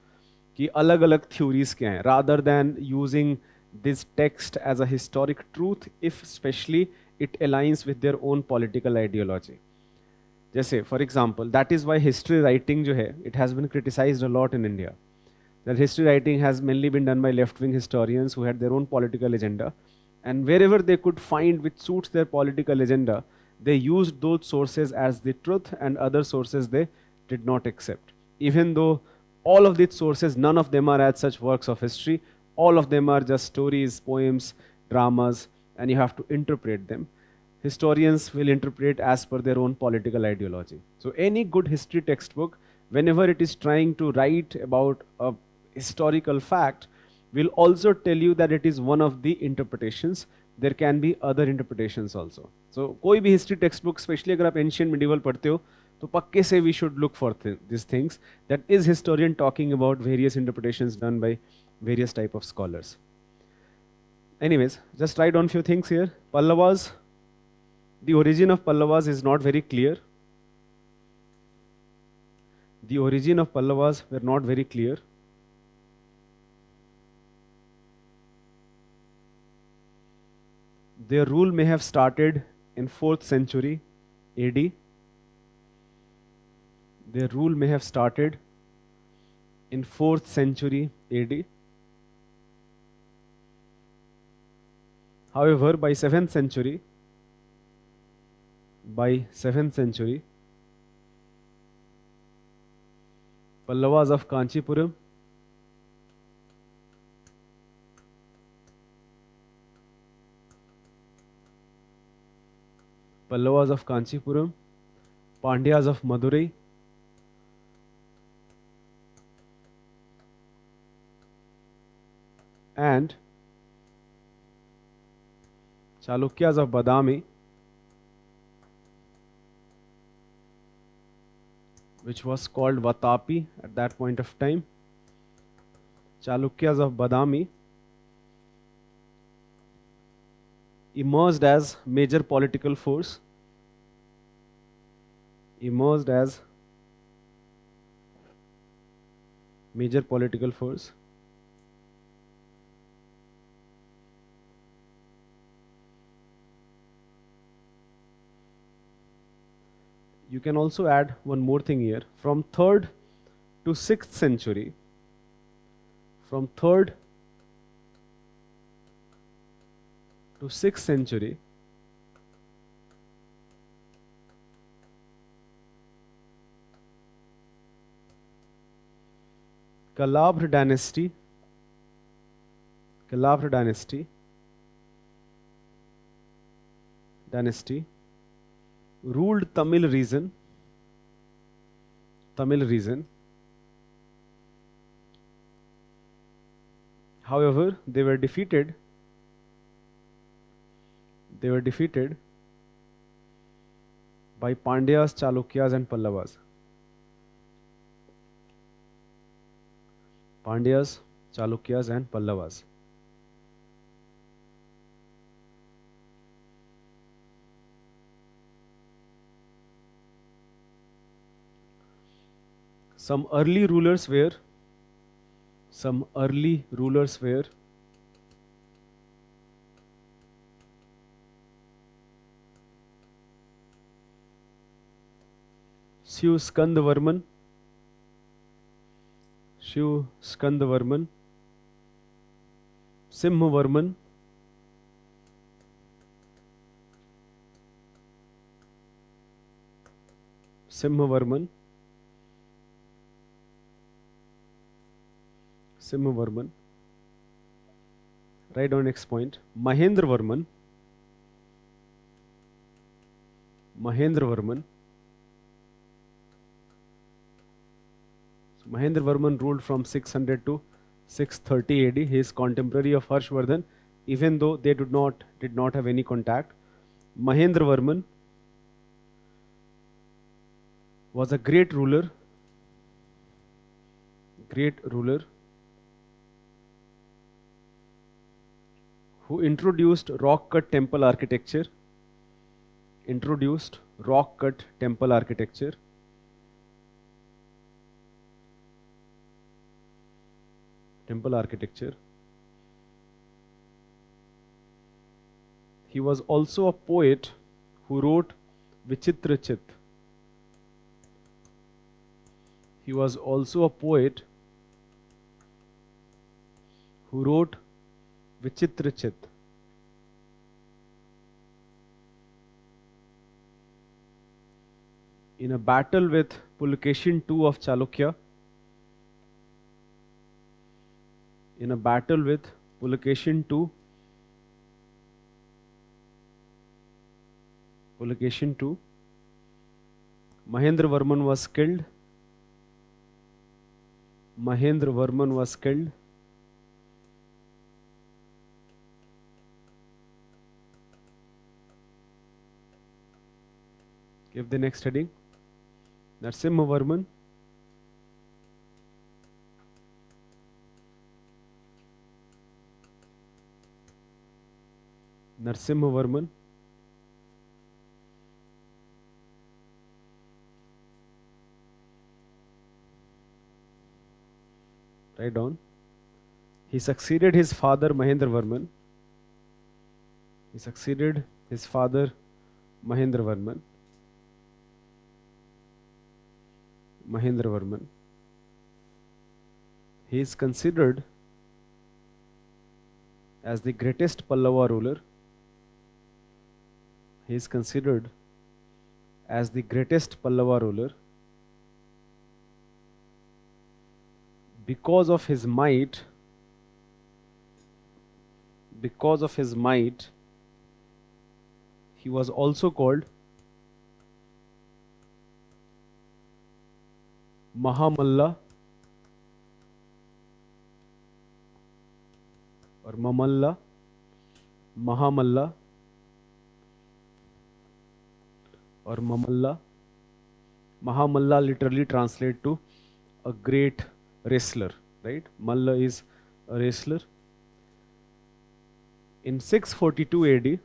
कि अलग अलग थ्योरीज क्या हैं, rather than using this text as a historic truth if specially it aligns with their own political ideology. जैसे for example, that is why history writing जो है it has been criticised a lot in India. That history writing has mainly been done by left-wing historians who had their own political agenda, and wherever they could find which suits their political agenda, they used those sources as the truth, and other sources they did not accept. Even though all of these sources, none of them are as such works of history, all of them are just stories, poems, dramas, and you have to interpret them. Historians will interpret as per their own political ideology. So any good history textbook, whenever it is trying to write about a historical fact, will also tell you that it is one of the interpretations. There can be other interpretations also. So कोई भी history textbook, especially अगर आप ancient medieval पढ़ते हो, तो पक्के से we should look for these things, that is historian talking about various interpretations done by various type of scholars. Anyways, just write down few things here. Pallavas, the origin of Pallavas is not very clear. The origin of Pallavas were not very clear. Their rule may have started in 4th century AD. Their rule may have started in 4th century AD. However, by 7th century, Pallavas of Kanchipuram Pandyas of Madurai, and Chalukyas of Badami, which was called Vatapi at that point of time. Chalukyas of Badami emerged as major political force. You can also add one more thing here. From 3rd to 6th century, Kalabhr dynasty ruled Tamil region. However, they were defeated by Pandyas, Chalukyas and Pallavas. Some early rulers were Shiv Skandavarman, Simhavarman, Write down next point. Mahendravarman. So Mahendravarman ruled from 600 to 630 AD. He is contemporary of Harshvardhan even though they did not have any contact. Mahendravarman was a great ruler who introduced rock-cut temple architecture, introduced rock-cut temple architecture, temple architecture. He was also a poet who wrote Vichitrachit. He was also a poet who wrote Vichitrachit. In a battle with Pulakeshin II of Chalukya, in a battle with Pulakeshin II, Mahendravarman was killed. Mahendravarman was killed. Give the next heading. Narasimhavarman. Narasimhavarman. Write down. He succeeded his father Mahendravarman. He succeeded his father Mahendravarman. Mahendravarman. He is considered as the greatest Pallava ruler. He is considered as the greatest Pallava ruler because of his might. Because of his might, he was also called Mahamalla or Mamalla, Mahamalla or Mamalla. Mahamalla literally translates to a great wrestler, right? Malla is a wrestler. In 642 AD,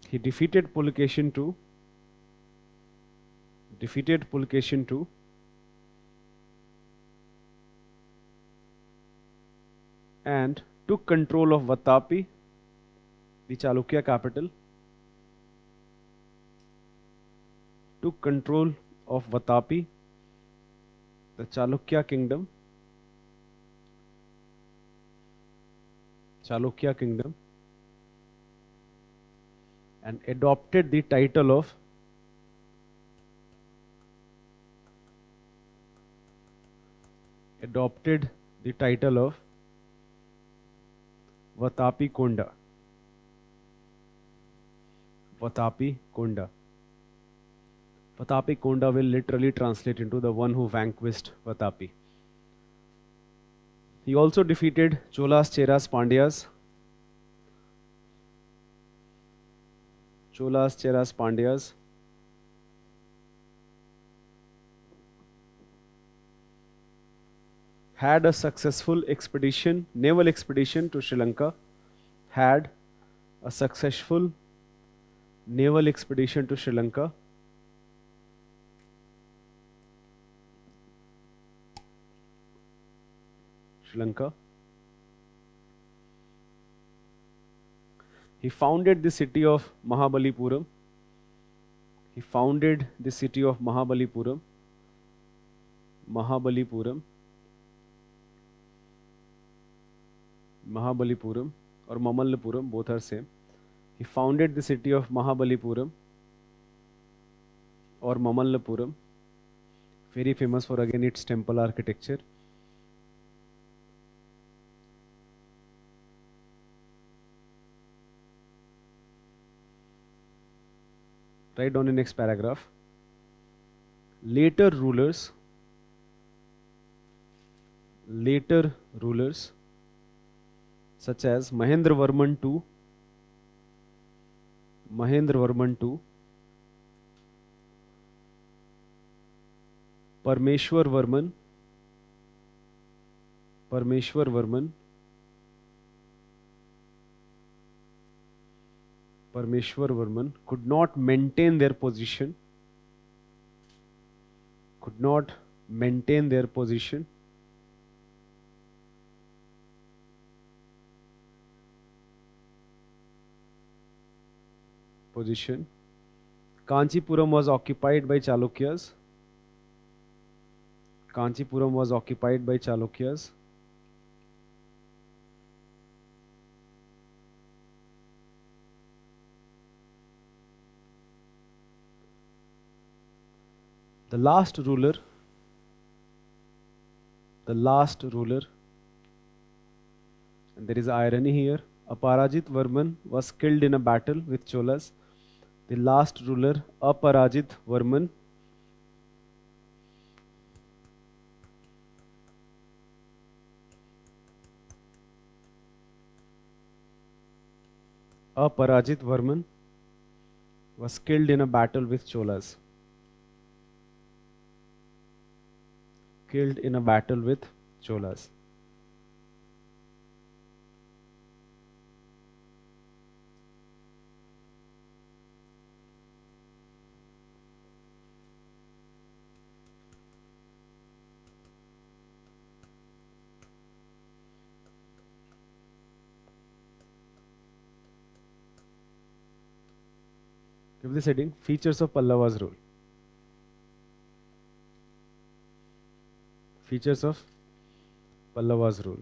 he defeated Pulakeshin II, and took control of Vatapi, the Chalukya capital. Took control of Vatapi, the Chalukya kingdom. And adopted the title of Vatapi Konda. Vatapi Konda. Vatapi Konda will literally translate into the one who vanquished Vatapi. He also defeated Cholas, Cheras, Pandyas. Had a successful naval expedition to Sri Lanka. Had a successful naval expedition to Sri Lanka. He founded the city of Mahabalipuram. Mahabalipuram or Mamallapuram, both are same. He founded the city of Mahabalipuram or Mamallapuram, very famous for again its temple architecture. Write down the next paragraph. Later rulers later rulers such as Mahendravarman II, Mahendravarman II, Parmeshwarvarman, Parmeshwarvarman, Parmeshwarvarman could not maintain their position, could not maintain their position. Kanchipuram was occupied by Chalukyas. Kanchipuram was occupied by Chalukyas. The last ruler, and there is irony here, Aparajit Varman was killed in a battle with Cholas. The last ruler, Aparajit Varman, was killed in a battle with Cholas. Killed in a battle with Cholas. Give this heading, Features of Pallavas rule. Features of Pallavas rule.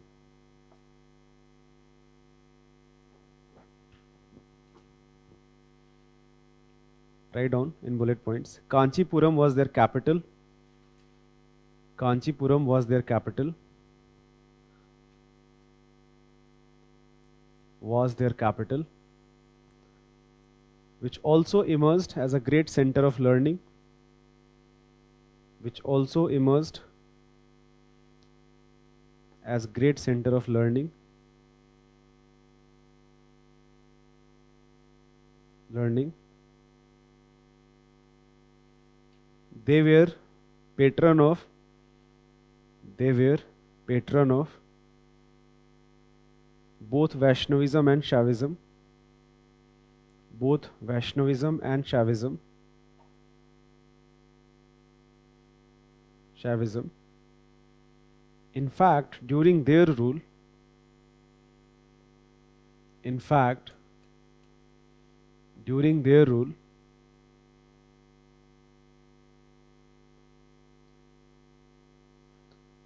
Write down in bullet points. Kanchipuram was their capital. Kanchipuram was their capital. Was their capital, which also emerged as a great center of learning. Which also emerged as great center of learning. They were patron of both Vaishnavism and Shaivism. Both Vaishnavism and Shaivism. In fact, during their rule,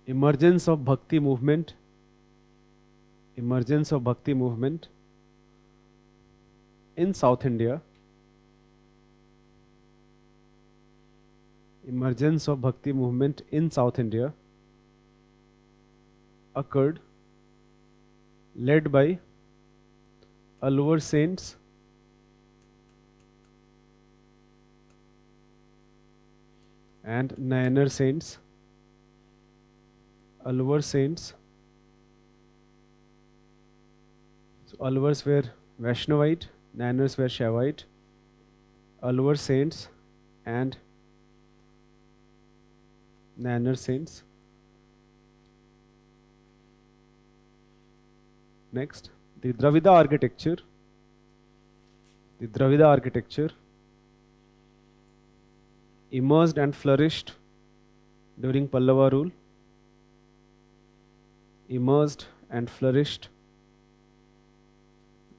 emergence of Bhakti movement in South India, occurred, led by Alvar saints and Nayanar saints. Alvar saints. So Alvars were Vaishnavite, Nayanars were Shaivite. Alvar saints and Nayanar saints. Next, the Dravida architecture. Emerged and flourished during Pallava rule.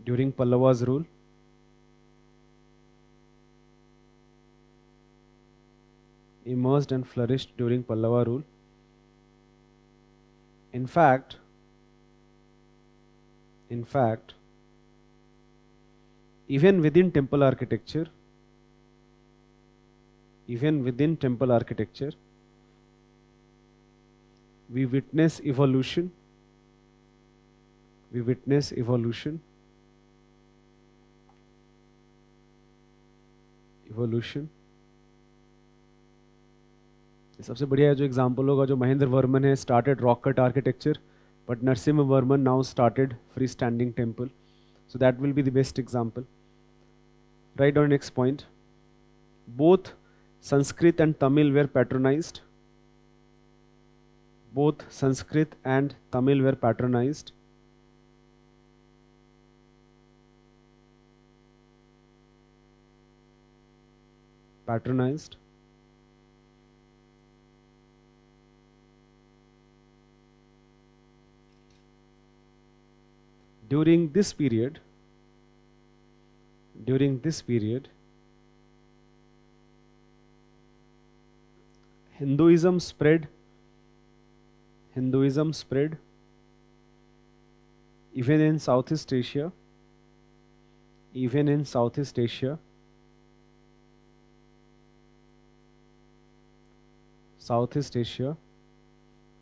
During Pallavas rule. Emerged and flourished during Pallava rule. In fact, even within temple architecture, we witness evolution. सबसे बढ़िया जो example होगा जो महेंद्र वर्मन है started rock cut architecture, but Narasimha Varman now started freestanding temple. So that will be the best example. Right on next point. Both Sanskrit and Tamil were patronized. Both Sanskrit and Tamil were patronized. Patronized. During this period, Hinduism spread even in Southeast Asia,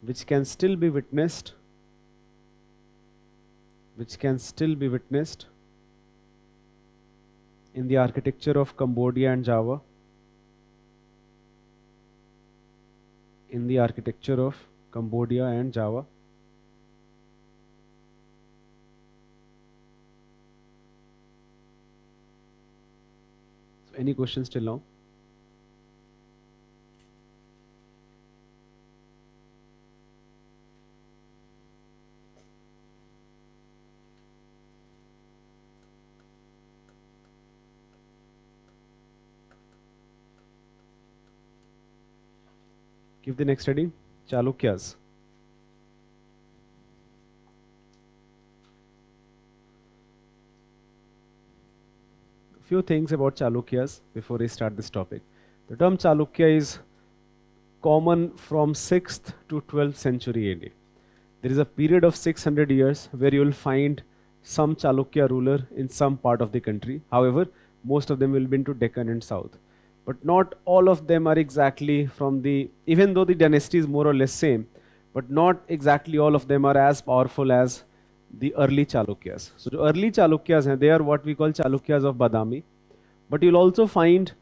which can still be witnessed in the architecture of Cambodia and Java. So any questions till now? Give the next heading, Chalukyas. Few things about Chalukyas before I start this topic. The term Chalukya is common from 6th to 12th century AD. There is a period of 600 years where you will find some Chalukya ruler in some part of the country. However, most of them will be into Deccan and South. But not all of them are exactly from the, even though the dynasty is more or less same, but not exactly all of them are as powerful as the early Chalukyas. So the early Chalukyas, they are what we call Chalukyas of Badami. But you'll also find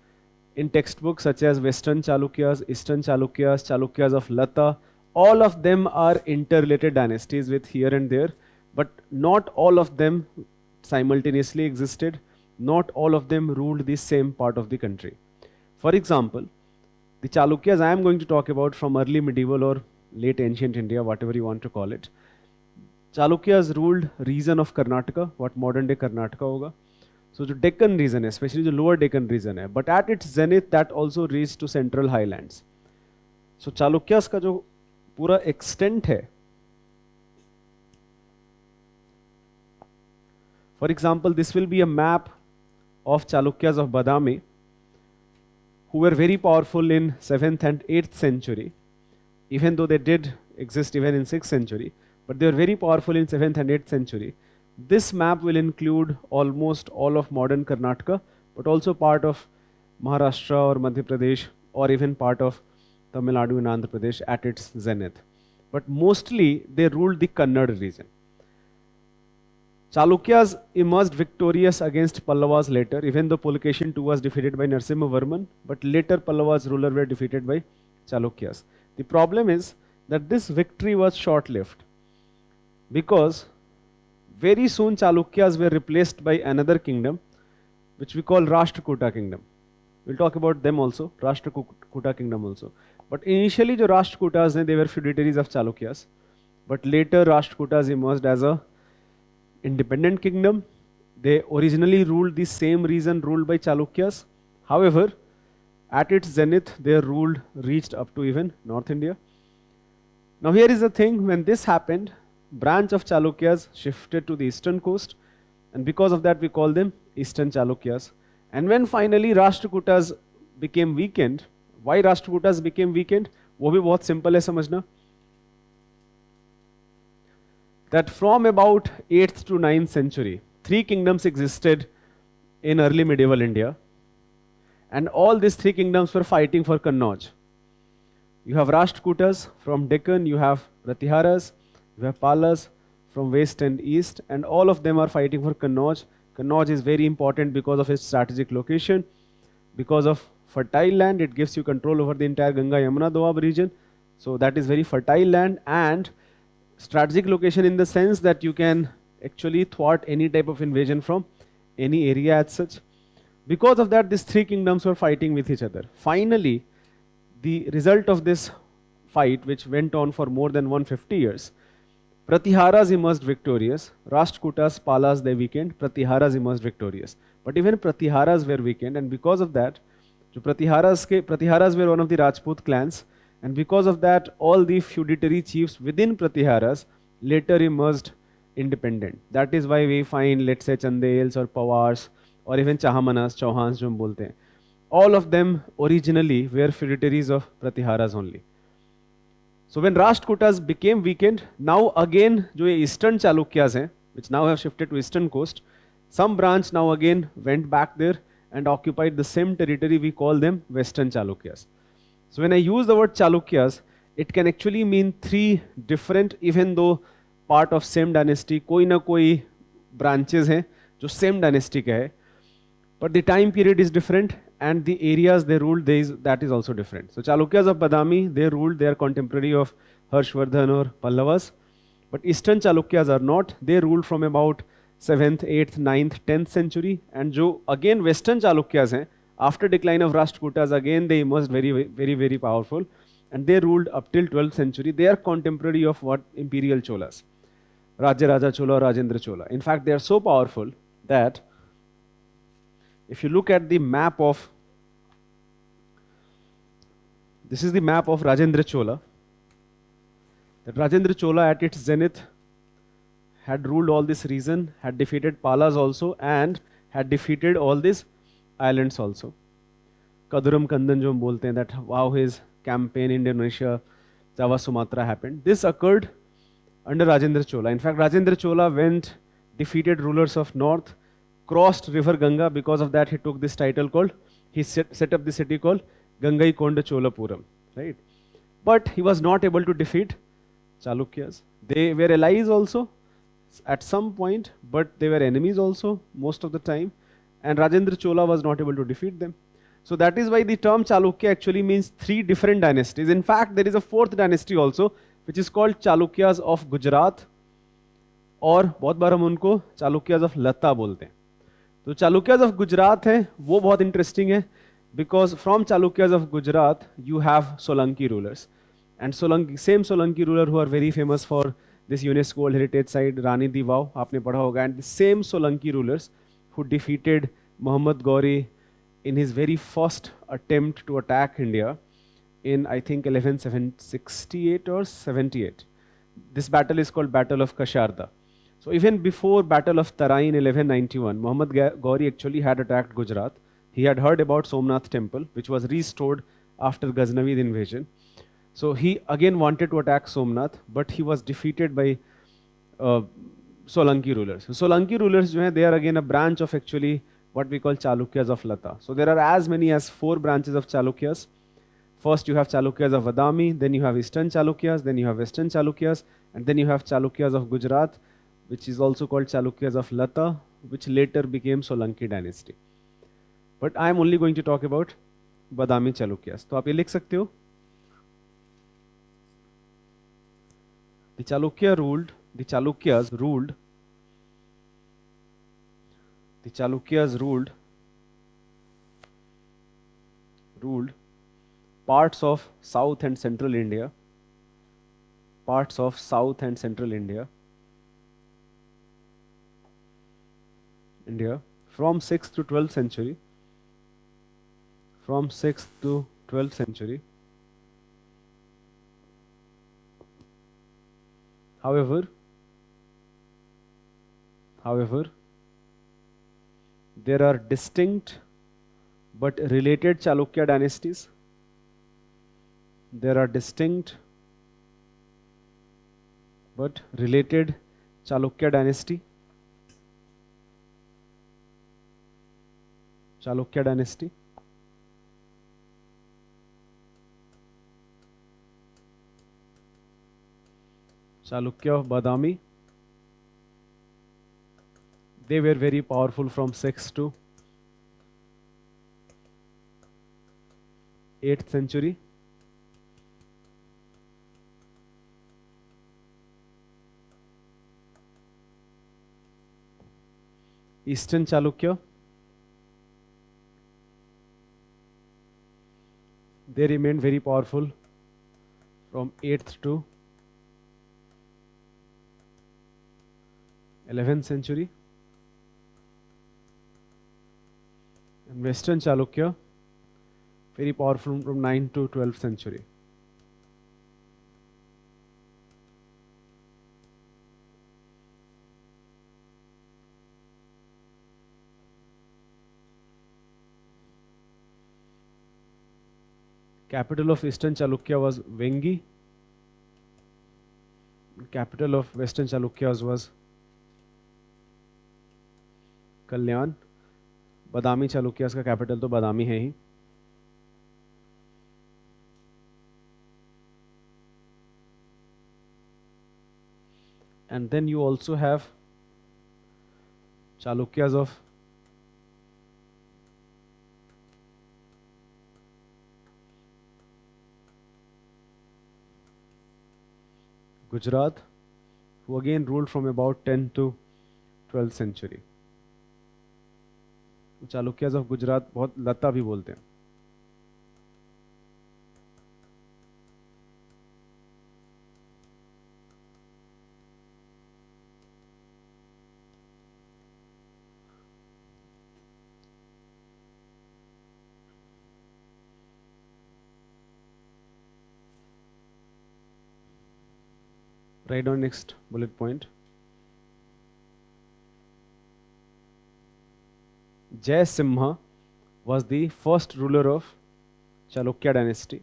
in textbooks such as Western Chalukyas, Eastern Chalukyas, Chalukyas of Lata, all of them are interrelated dynasties with here and there, but not all of them simultaneously existed. Not all of them ruled the same part of the country. For example, the Chalukyas I am going to talk about from early medieval or late ancient India, whatever you want to call it. Chalukyas ruled region of Karnataka, what modern day Karnataka hoga. So the Deccan region, especially the lower Deccan region, but at its zenith that also reached to central highlands. So Chalukyas का जो पूरा extent है, for example, this will be a map of Chalukyas of Badami, who were very powerful in 7th and 8th century, even though they did exist even in 6th century, but they were very powerful in 7th and 8th century. This map will include almost all of modern Karnataka, but also part of Maharashtra or Madhya Pradesh, or even part of Tamil Nadu and Andhra Pradesh at its zenith. But mostly they ruled the Kannada region. Chalukyas emerged victorious against Pallavas later, even though Pulakeshin II was defeated by Narasimha Varman, but later Pallavas ruler were defeated by Chalukyas. The problem is that this victory was short-lived, because very soon Chalukyas were replaced by another kingdom, which we call Rashtrakuta kingdom. We'll talk about them also, Rashtrakuta kingdom also. But initially, the Rashtrakutas, they were feudatories of Chalukyas, but later Rashtrakutas emerged as a independent kingdom. They originally ruled the same region ruled by Chalukyas. However, at its zenith, their rule reached up to even North India. Now here is the thing, when this happened, branch of Chalukyas shifted to the eastern coast, and because of that we call them Eastern Chalukyas. And when finally Rashtrakutas became weakened, why Rashtrakutas became weakened? वो भी बहुत simple है समझना. That from about 8th to 9th century, 3 kingdoms existed in early medieval India, and all these 3 kingdoms were fighting for Kannauj. You have Rashtrakutas from Deccan, you have Pratiharas, you have Palas from west and east, and all of them are fighting for Kannauj. Kannauj is very important because of its strategic location, because of fertile land. It gives you control over the entire Ganga Yamuna Doab region. So that is very fertile land and strategic location in the sense that you can actually thwart any type of invasion from any area as such. Because of that, these three kingdoms were fighting with each other. Finally, the result of this fight, which went on for more than 150 years, Pratiharas emerged victorious. Rashtrakutas, Palas, they weakened. Pratiharas emerged victorious. But even Pratiharas were weakened, and because of that, Pratiharas were one of the Rajput clans, and because of that, all the feudatory chiefs within Pratiharas later emerged independent. That is why we find, let's say, Chandels or Pawars or even Chahamanas, Chauhans जो हम बोलते हैं, all of them originally were feudatories of Pratiharas only. So when Rashtrakutas became weakened, now again जो ये eastern Chalukyas हैं, which now have shifted to eastern coast, some branch now again went back there and occupied the same territory. We call them western Chalukyas. So when I use the word Chalukyas, it can actually mean three different, even though part of same dynasty, कोई ना कोई branches हैं जो same dynasty का है, but the time period is different and the areas they ruled, that is also different. So Chalukyas of Badami, they ruled, they are contemporary of Harshvardhan or Pallavas, but eastern Chalukyas are not. They ruled from about 7th, 8th, 9th, 10th century, and जो again western Chalukyas हैं, after decline of Rashtrakutas, again they emerged very powerful, and they ruled up till 12th century. They are contemporary of what imperial Cholas, Raja Raja Chola or Rajendra Chola. In fact, they are so powerful that if you look at the map of, this is the map of Rajendra Chola, that Rajendra Chola at its zenith had ruled all this region, had defeated Palas also, and had defeated all these islands also. Kaduram Kandan jo hum bolte hain, that how his campaign in Indonesia, Java, Sumatra happened. This occurred under Rajendra Chola. In fact, Rajendra Chola went, defeated rulers of north, crossed river Ganga. Because of that, he took this title called, he set up the city called Gangaikonda Cholapuram, right? But he was not able to defeat Chalukyas. They were allies also at some point, but they were enemies also most of the time, and Rajendra Chola was not able to defeat them. So that is why the term Chalukya actually means three different dynasties. In fact, there is a fourth dynasty also, which is called Chalukyas of Gujarat, और बहुत बार हम उनको Chalukyas of Lata बोलते हैं. तो Chalukyas of Gujarat है, वो बहुत interesting है, because from Chalukyas of Gujarat you have Solanki rulers, and same Solanki ruler who are very famous for this UNESCO World Heritage Site, Rani Di Vav, आपने पढ़ा होगा, and the same Solanki rulers who defeated Muhammad Ghori in his very first attempt to attack India in, I think, 1168 or 78. This battle is called Battle of Kasharda. So even before Battle of Tarai in 1191, Muhammad Ghori actually had attacked Gujarat. He had heard about Somnath temple, which was restored after Ghaznavid invasion. So he again wanted to attack Somnath, but he was defeated by Solanki rulers. So Solanki rulers, they are again a branch of actually what we call Chalukyas of Lata. So there are as many as 4 branches of Chalukyas. First you have Chalukyas of Badami, then you have Eastern Chalukyas, then you have Western Chalukyas, and then you have Chalukyas of Gujarat, which is also called Chalukyas of Lata, which later became Solanki dynasty. But I am only going to talk about Badami Chalukyas. तो आप ये लिख सकते हो. The Chalukyas ruled parts of South and Central India, from 6th to 12th century. However, there are distinct but related Chalukya dynasties. There are distinct but related Chalukya dynasty. Chalukya of Badami. They were very powerful from 6th to 8th century. Eastern Chalukya. They remained very powerful from 8th to 11th century. And Western Chalukya, very powerful from 9th to 12th century. Capital of Eastern Chalukya was Vengi. Capital of Western Chalukyas was कल्याण. बादामी चालुक्यास का capital तो बादामी है ही. And then you also have Chalukyas of Gujarat, who again ruled from about 10th to 12th century. Chalukyas of Gujarat बहुत लता भी बोलते हैं. Write down next bullet point. Jai Simha was the first ruler of Chalukya dynasty.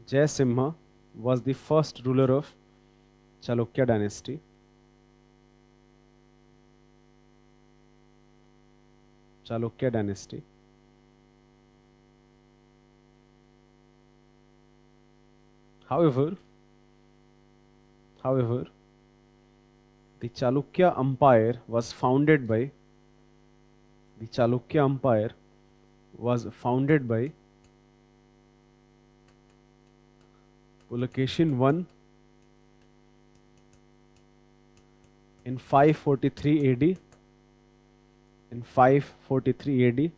Jai Simha was the first ruler of Chalukya dynasty. Chalukya dynasty. However, the Chalukya Empire was founded by Pulakeshin I in 543 AD. In 543 AD,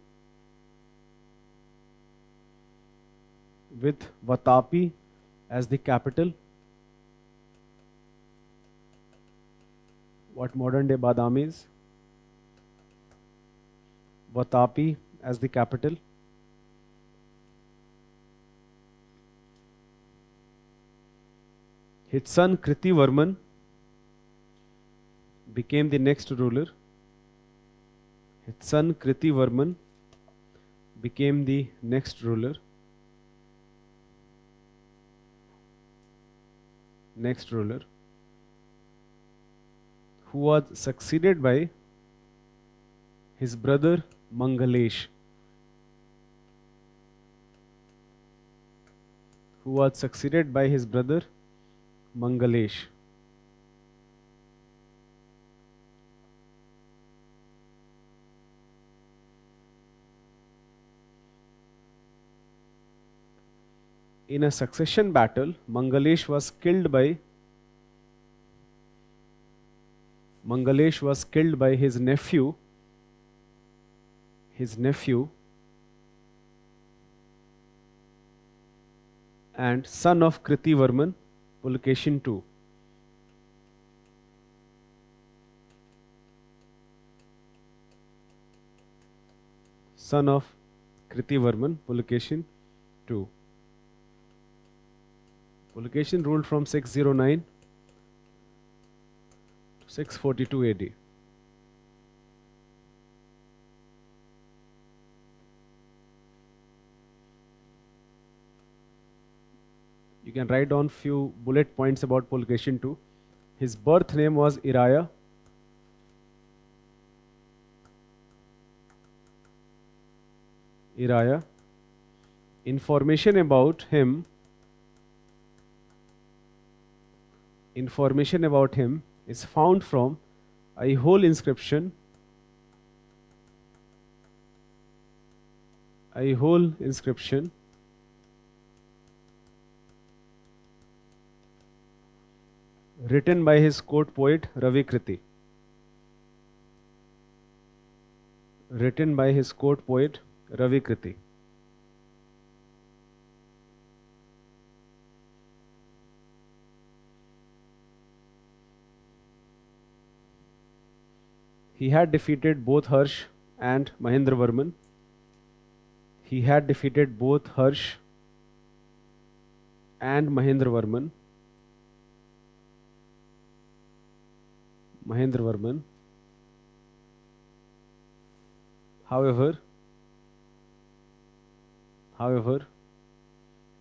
with Vatapi as the capital. What modern day Badami is? Vatapi as the capital. His son Kritivarman became the next ruler. His son Kritivarman became the next ruler. Who was succeeded by his brother Mangalesh. In a succession battle, Mangalesh was killed by his nephew and son of Kritivarman, Pulakeshin II. Son of Kritivarman, Pulakeshin II. Pulakeshin ruled from 609 to 642 AD. You can write down few bullet points about Pulakeshin II. His birth name was Iraya. Information about him is found from a whole inscription a whole inscription written by his court poet Ravi Kriti. Written by his court poet Ravi Kriti. He had defeated both Harsh and Mahendravarman. He had defeated both Harsh and Mahendravarman. Mahendravarman. However,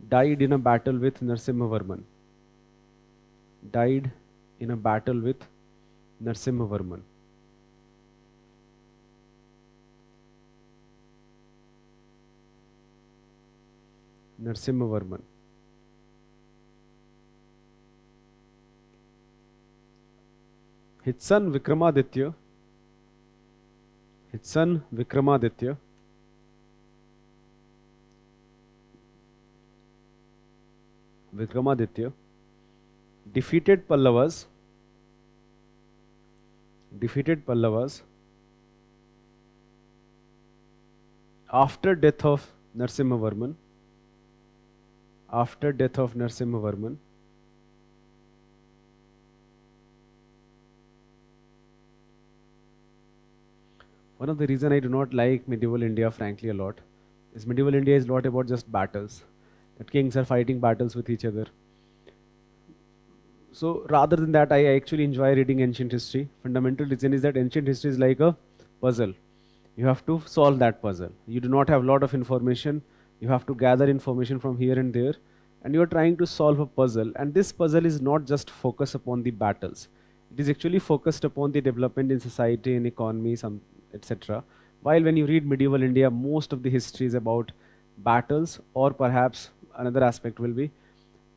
died in a battle with Narasimhavarman. Died in a battle with Narasimhavarman. Narasimhavarman. His son Vikramaditya. His son Vikramaditya Vikramaditya defeated Pallavas after death of Narasimhavarman. After death of Narasimhavarman. One of the reasons I do not like medieval India, frankly, a lot, is medieval India is a lot about just battles. That kings are fighting battles with each other. So rather than that, I actually enjoy reading ancient history. Fundamental reason is that ancient history is like a puzzle. You have to solve that puzzle. You do not have a lot of information. You have to gather information from here and there. And you are trying to solve a puzzle. And this puzzle is not just focused upon the battles. It is actually focused upon the development in society and economy, etc. While when you read medieval India, most of the history is about battles, or perhaps another aspect will be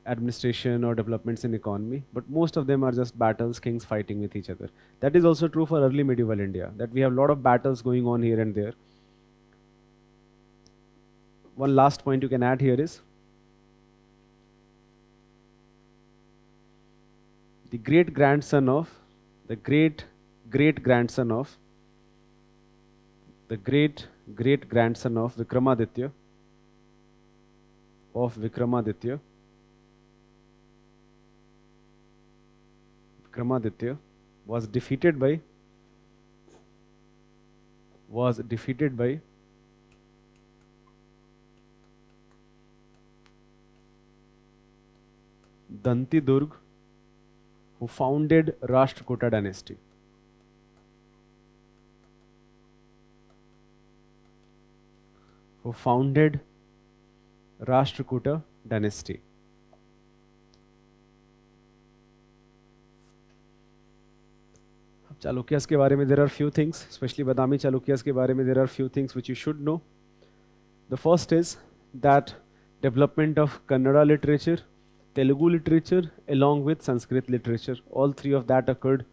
administration or developments in economy, but most of them are just battles, kings fighting with each other. That is also true for early medieval India, that we have a lot of battles going on here and there. One last point you can add here is the great grandson of the great grandson of Vikramaditya was defeated by Danti Durg, who founded Rashtrakuta dynasty. Chalukyas के बारे में there are few things, especially Badami Chalukyas के बारे में there are few things which you should know. The first is that development of Kannada literature, Telugu literature, along with Sanskrit literature, all three of that occurred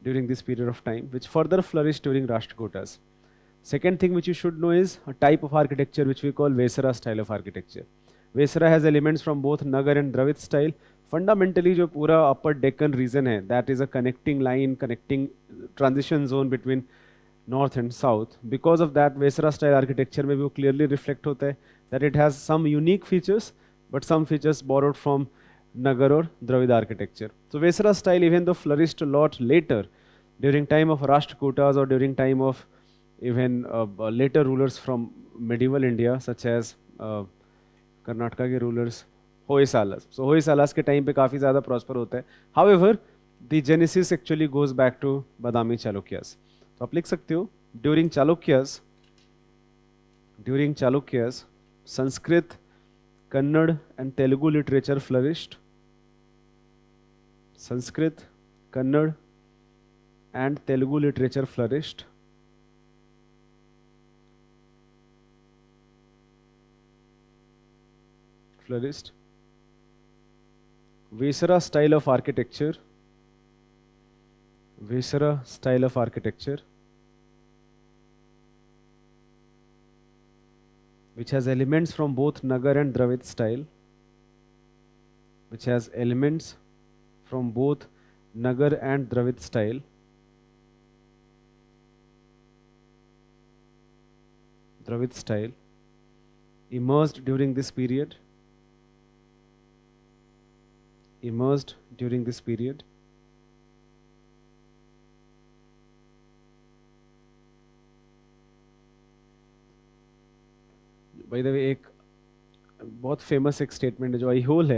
during this period of time, which further flourished during Rashtrakutas. Second thing which you should know is a type of architecture which we call Vesara style of architecture. Vesara has elements from both Nagar and Dravid style. Fundamentally, जो पूरा upper Deccan region है, that is a connecting line, connecting transition zone between north and south. Because of that, Vesara style architecture में भी वो clearly reflect होता है that it has some unique features, but some features borrowed from Nagar or Dravid architecture. So Vesara style, even though flourished a lot later, during time of Rashtrakutas or during time of even later rulers from medieval India, such as Karnataka के rulers होयसालास. So होयसालास के time पे काफ़ी ज़्यादा prosper होता है. However, the genesis actually goes back to Badami Chalukyas. तो आप लिख सकते हो during Chalukyas, Sanskrit, Kannada and Telugu literature flourished. Sanskrit, Kannada and Telugu literature flourished. Vesara style of architecture style of which has elements from both Nagar and Dravid style, which has elements from both Nagar and Dravid style, emerged during this period, By the way, एक बहुत famous एक statement है जो Aihole है.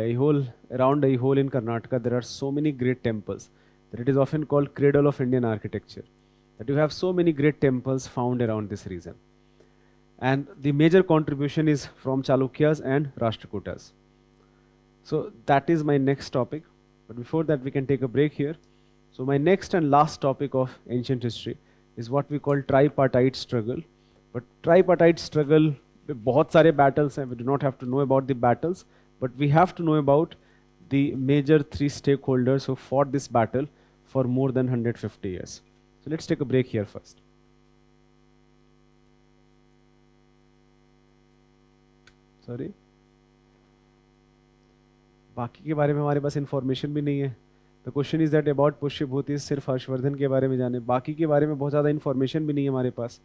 Around Aihole in Karnataka, there are so many great temples that it is often called cradle of Indian architecture. That you have so many great temples found around this region. And the major contribution is from Chalukyas and Rashtrakutas. So that is my next topic. But before that, we can take a break here. So my next and last topic of ancient history is what we call tripartite struggle. But tripartite struggle, बहुत सारे battles हैं. We do not have to know about the battles, but we have to know about the major three stakeholders who fought this battle for more than 150 years. So let's take a break here first. Sorry. बाकी के बारे में हमारे पास information भी नहीं है. The question is that about Pushyabhuti सिर्फ हर्षवर्धन के बारे में जाने, बाकी के बारे में बहुत ज़्यादा इंफॉर्मेशन भी नहीं है हमारे पास.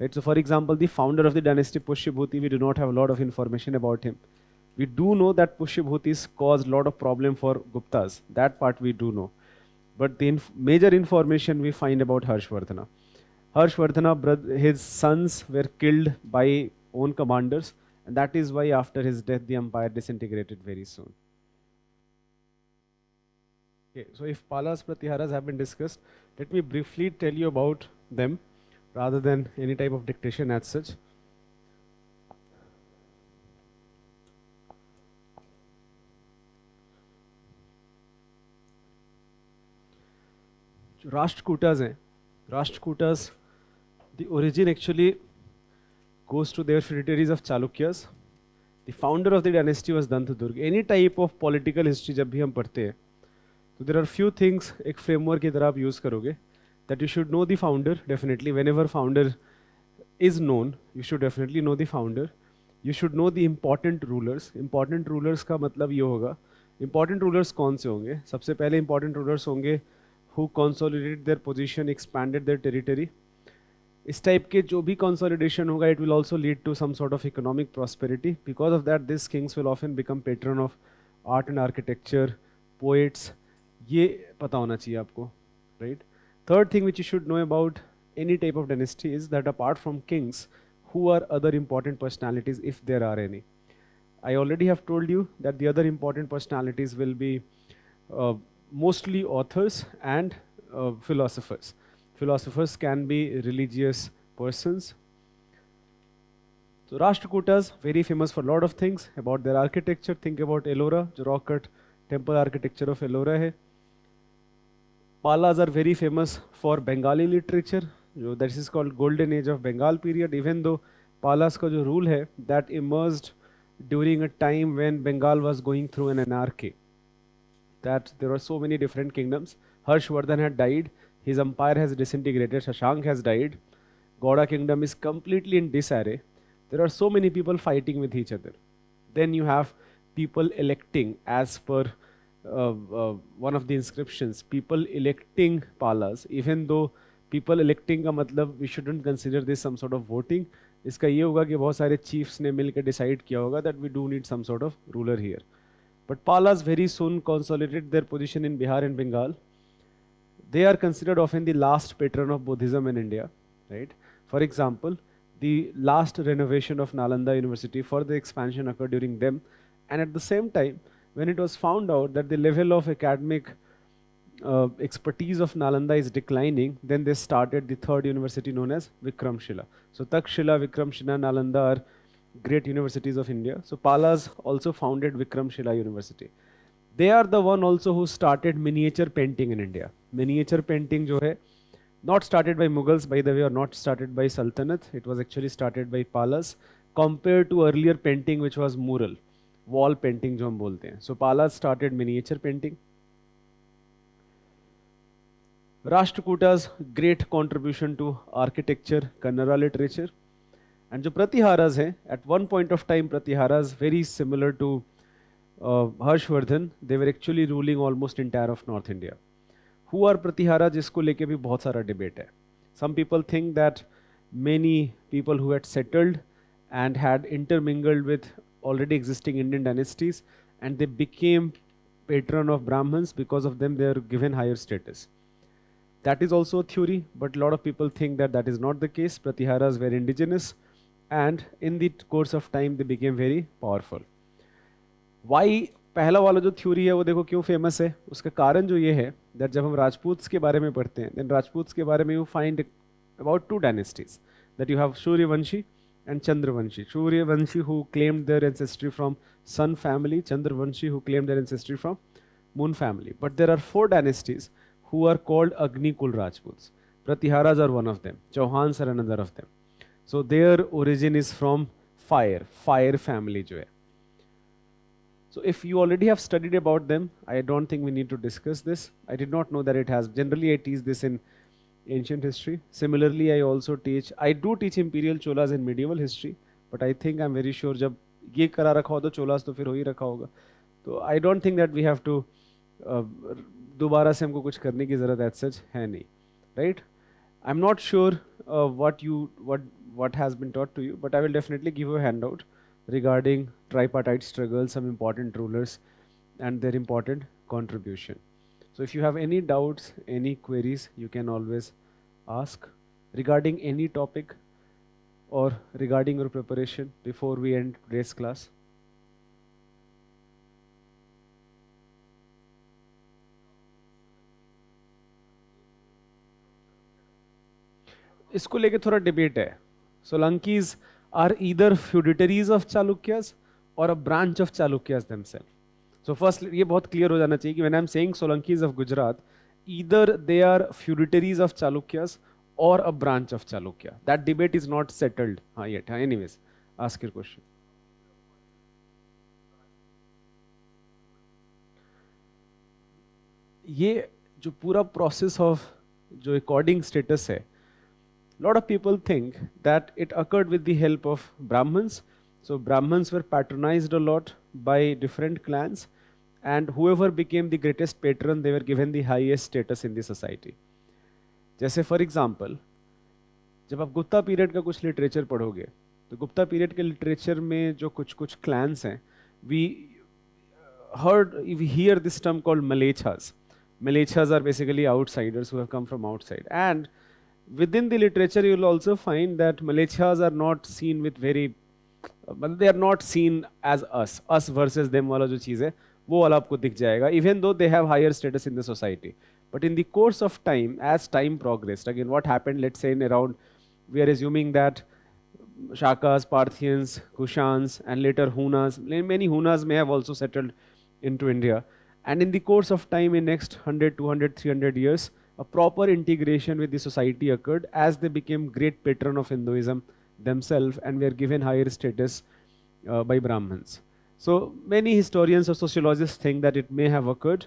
Right. So for example the founder of the dynasty Pushyabhuti, we do not have lot of information about him. We do know that Pushyabhutis caused a lot of problem for Guptas. That part we do know. But the major information we find about Harshvardhana. Harshvardhana, his sons were killed by own commanders, and that is why after his death the empire disintegrated very soon. Okay, so if Palas Pratiharas have been discussed, let me briefly tell you about them rather than any type of dictation as such. Rashtrakutas हैं. Rashtrakutas, the origin actually goes to their tributaries of Chalukyas. The founder of the dynasty was Dantadurga. Any type of political history जब भी हम पढ़ते हैं, तो there are few things एक framework की तरह आप use करोगे. That you should know the founder definitely. Whenever founder is known, you should definitely know the founder. You should know the important rulers. Important rulers का मतलब ये होगा. Important rulers कौन से होंगे? सबसे पहले important rulers होंगे who consolidated their position, expanded their territory. इस टाइप के जो भी consolidation होगा, it will also lead to some sort of economic prosperity. Because of that, these kings will often become patron of art and architecture, poets. ये पता होना चाहिए आपको, right? Third thing which you should know about any type of dynasty is that apart from kings, who are other important personalities if there are any. I already have told you that the other important personalities will be mostly authors and philosophers. Philosophers can be religious persons. So Rashtrakutas, very famous for a lot of things. About their architecture, think about Ellora, जो rock cut temple architecture of Ellora है. Palas are very famous for Bengali literature. That is called Golden Age of Bengal period. Even though Palas का जो rule है, that emerged during a time when Bengal was going through an anarchy. That there were so many different kingdoms. Harshvardhan had died. His empire has disintegrated. Shashank has died. Gauda kingdom is completely in disarray. There are so many people fighting with each other. Then you have people electing, as per one of the inscriptions, people electing Palas. Even though people electing का मतलब we shouldn't consider this some sort of voting. इसका ये होगा कि बहुत सारे chiefs ने मिलकर decide किया होगा that we do need some sort of ruler here. But Palas very soon consolidated their position in Bihar and Bengal. They are considered often the last patron of Buddhism in India, right? For example, the last renovation of Nalanda University for the expansion occurred during them. And at the same time, when it was found out that the level of academic expertise of Nalanda is declining, then they started the third university known as Vikramshila. So Takshila, Vikramshila, Nalanda are great universities of India. So Palas also founded Vikramshila University. They are the one also who started miniature painting in India. Miniature painting जो है, not started by Mughals by the way, or not started by Sultanate. It was actually started by Palas, compared to earlier painting which was mural, wall painting जो हम बोलते हैं. So Palas started miniature painting. Rashtrakutas great contribution to architecture, Kannada literature. And जो प्रतिहाराज हैं, at one point of time प्रतिहाराज very similar to Harshvardhan, they were actually ruling almost entire of North India. Who are Pratihara, जिसको लेके भी बहुत सारा debate है. Some people think that many people who had settled and had intermingled with already existing Indian dynasties and they became patron of Brahmins, because of them they are given higher status. That is also a theory, but a lot of people think that that is not the case. Pratiharas were indigenous and in the course of time they became very powerful. Why पहला वाला जो theory है वो देखो क्यों famous है, उसका कारण जो ये है that जब हम राजपूत्स के बारे में पढ़ते हैं, then राजपूत्स के बारे में you find about two dynasties, that you have Suryavanshi and Chandravanshi. Suryavanshi who claimed their ancestry from Sun family, Chandravanshi who claimed their ancestry from Moon family. But there are four dynasties who are called Agni Kul Rajputs. Pratiharas are one of them. Chauhans are another of them. So their origin is from fire family जो है. So if you already have studied about them, I don't think we need to discuss this. I did not know that it has. Generally I teach this in ancient history. Similarly, I do teach imperial cholas in medieval history, but I think I'm very sure जब ये करा रखा हो तो cholas तो फिर हो ही रखा होगा. तो I don't think that we have to दोबारा से हमको कुछ करने की ज़रूरत as such है नहीं, right? I'm not sure what has been taught to you, but I will definitely give you a handout regarding tripartite struggle, some important rulers and their important contribution. So if you have any doubts, any queries, you can always ask regarding any topic or regarding your preparation before we end today's class. इसको लेके थोड़ा debate है. Solankis are either feudatories of Chalukyas or a branch of Chalukyas themselves. So first ये बहुत clear हो जाना चाहिए कि when I'm saying Solankis of Gujarat, either they are feudatories of Chalukyas or a branch of Chalukya. That debate is not settled yet. Anyways, ask your question. ये जो पूरा process of जो according status है, lot of people think that it occurred with the help of Brahmins. So Brahmins were patronized a lot by different clans, and whoever became the greatest patron, they were given the highest status in the society. जैसे for example, जब आप Gupta period का कुछ literature पढ़ोगे, तो Gupta period के literature में जो कुछ clans हैं, we hear this term called Malechas. Malechas are basically outsiders who have come from outside, and within the literature you will also find that Malechas are not seen with very but they are not seen as us versus them वाला जो चीज़ है वो वाला आपको दिख जाएगा, even though they have higher status in the society. But in the course of time, as time progressed, again what happened, let's say in around, we are assuming that Shakas, Parthians, Kushans and later Hunas, many Hunas may have also settled into India, and in the course of time in next 100, 200, 300 years, a proper integration with the society occurred as they became great patron of Hinduism themselves and were given higher status by Brahmins. So many historians or sociologists think that it may have occurred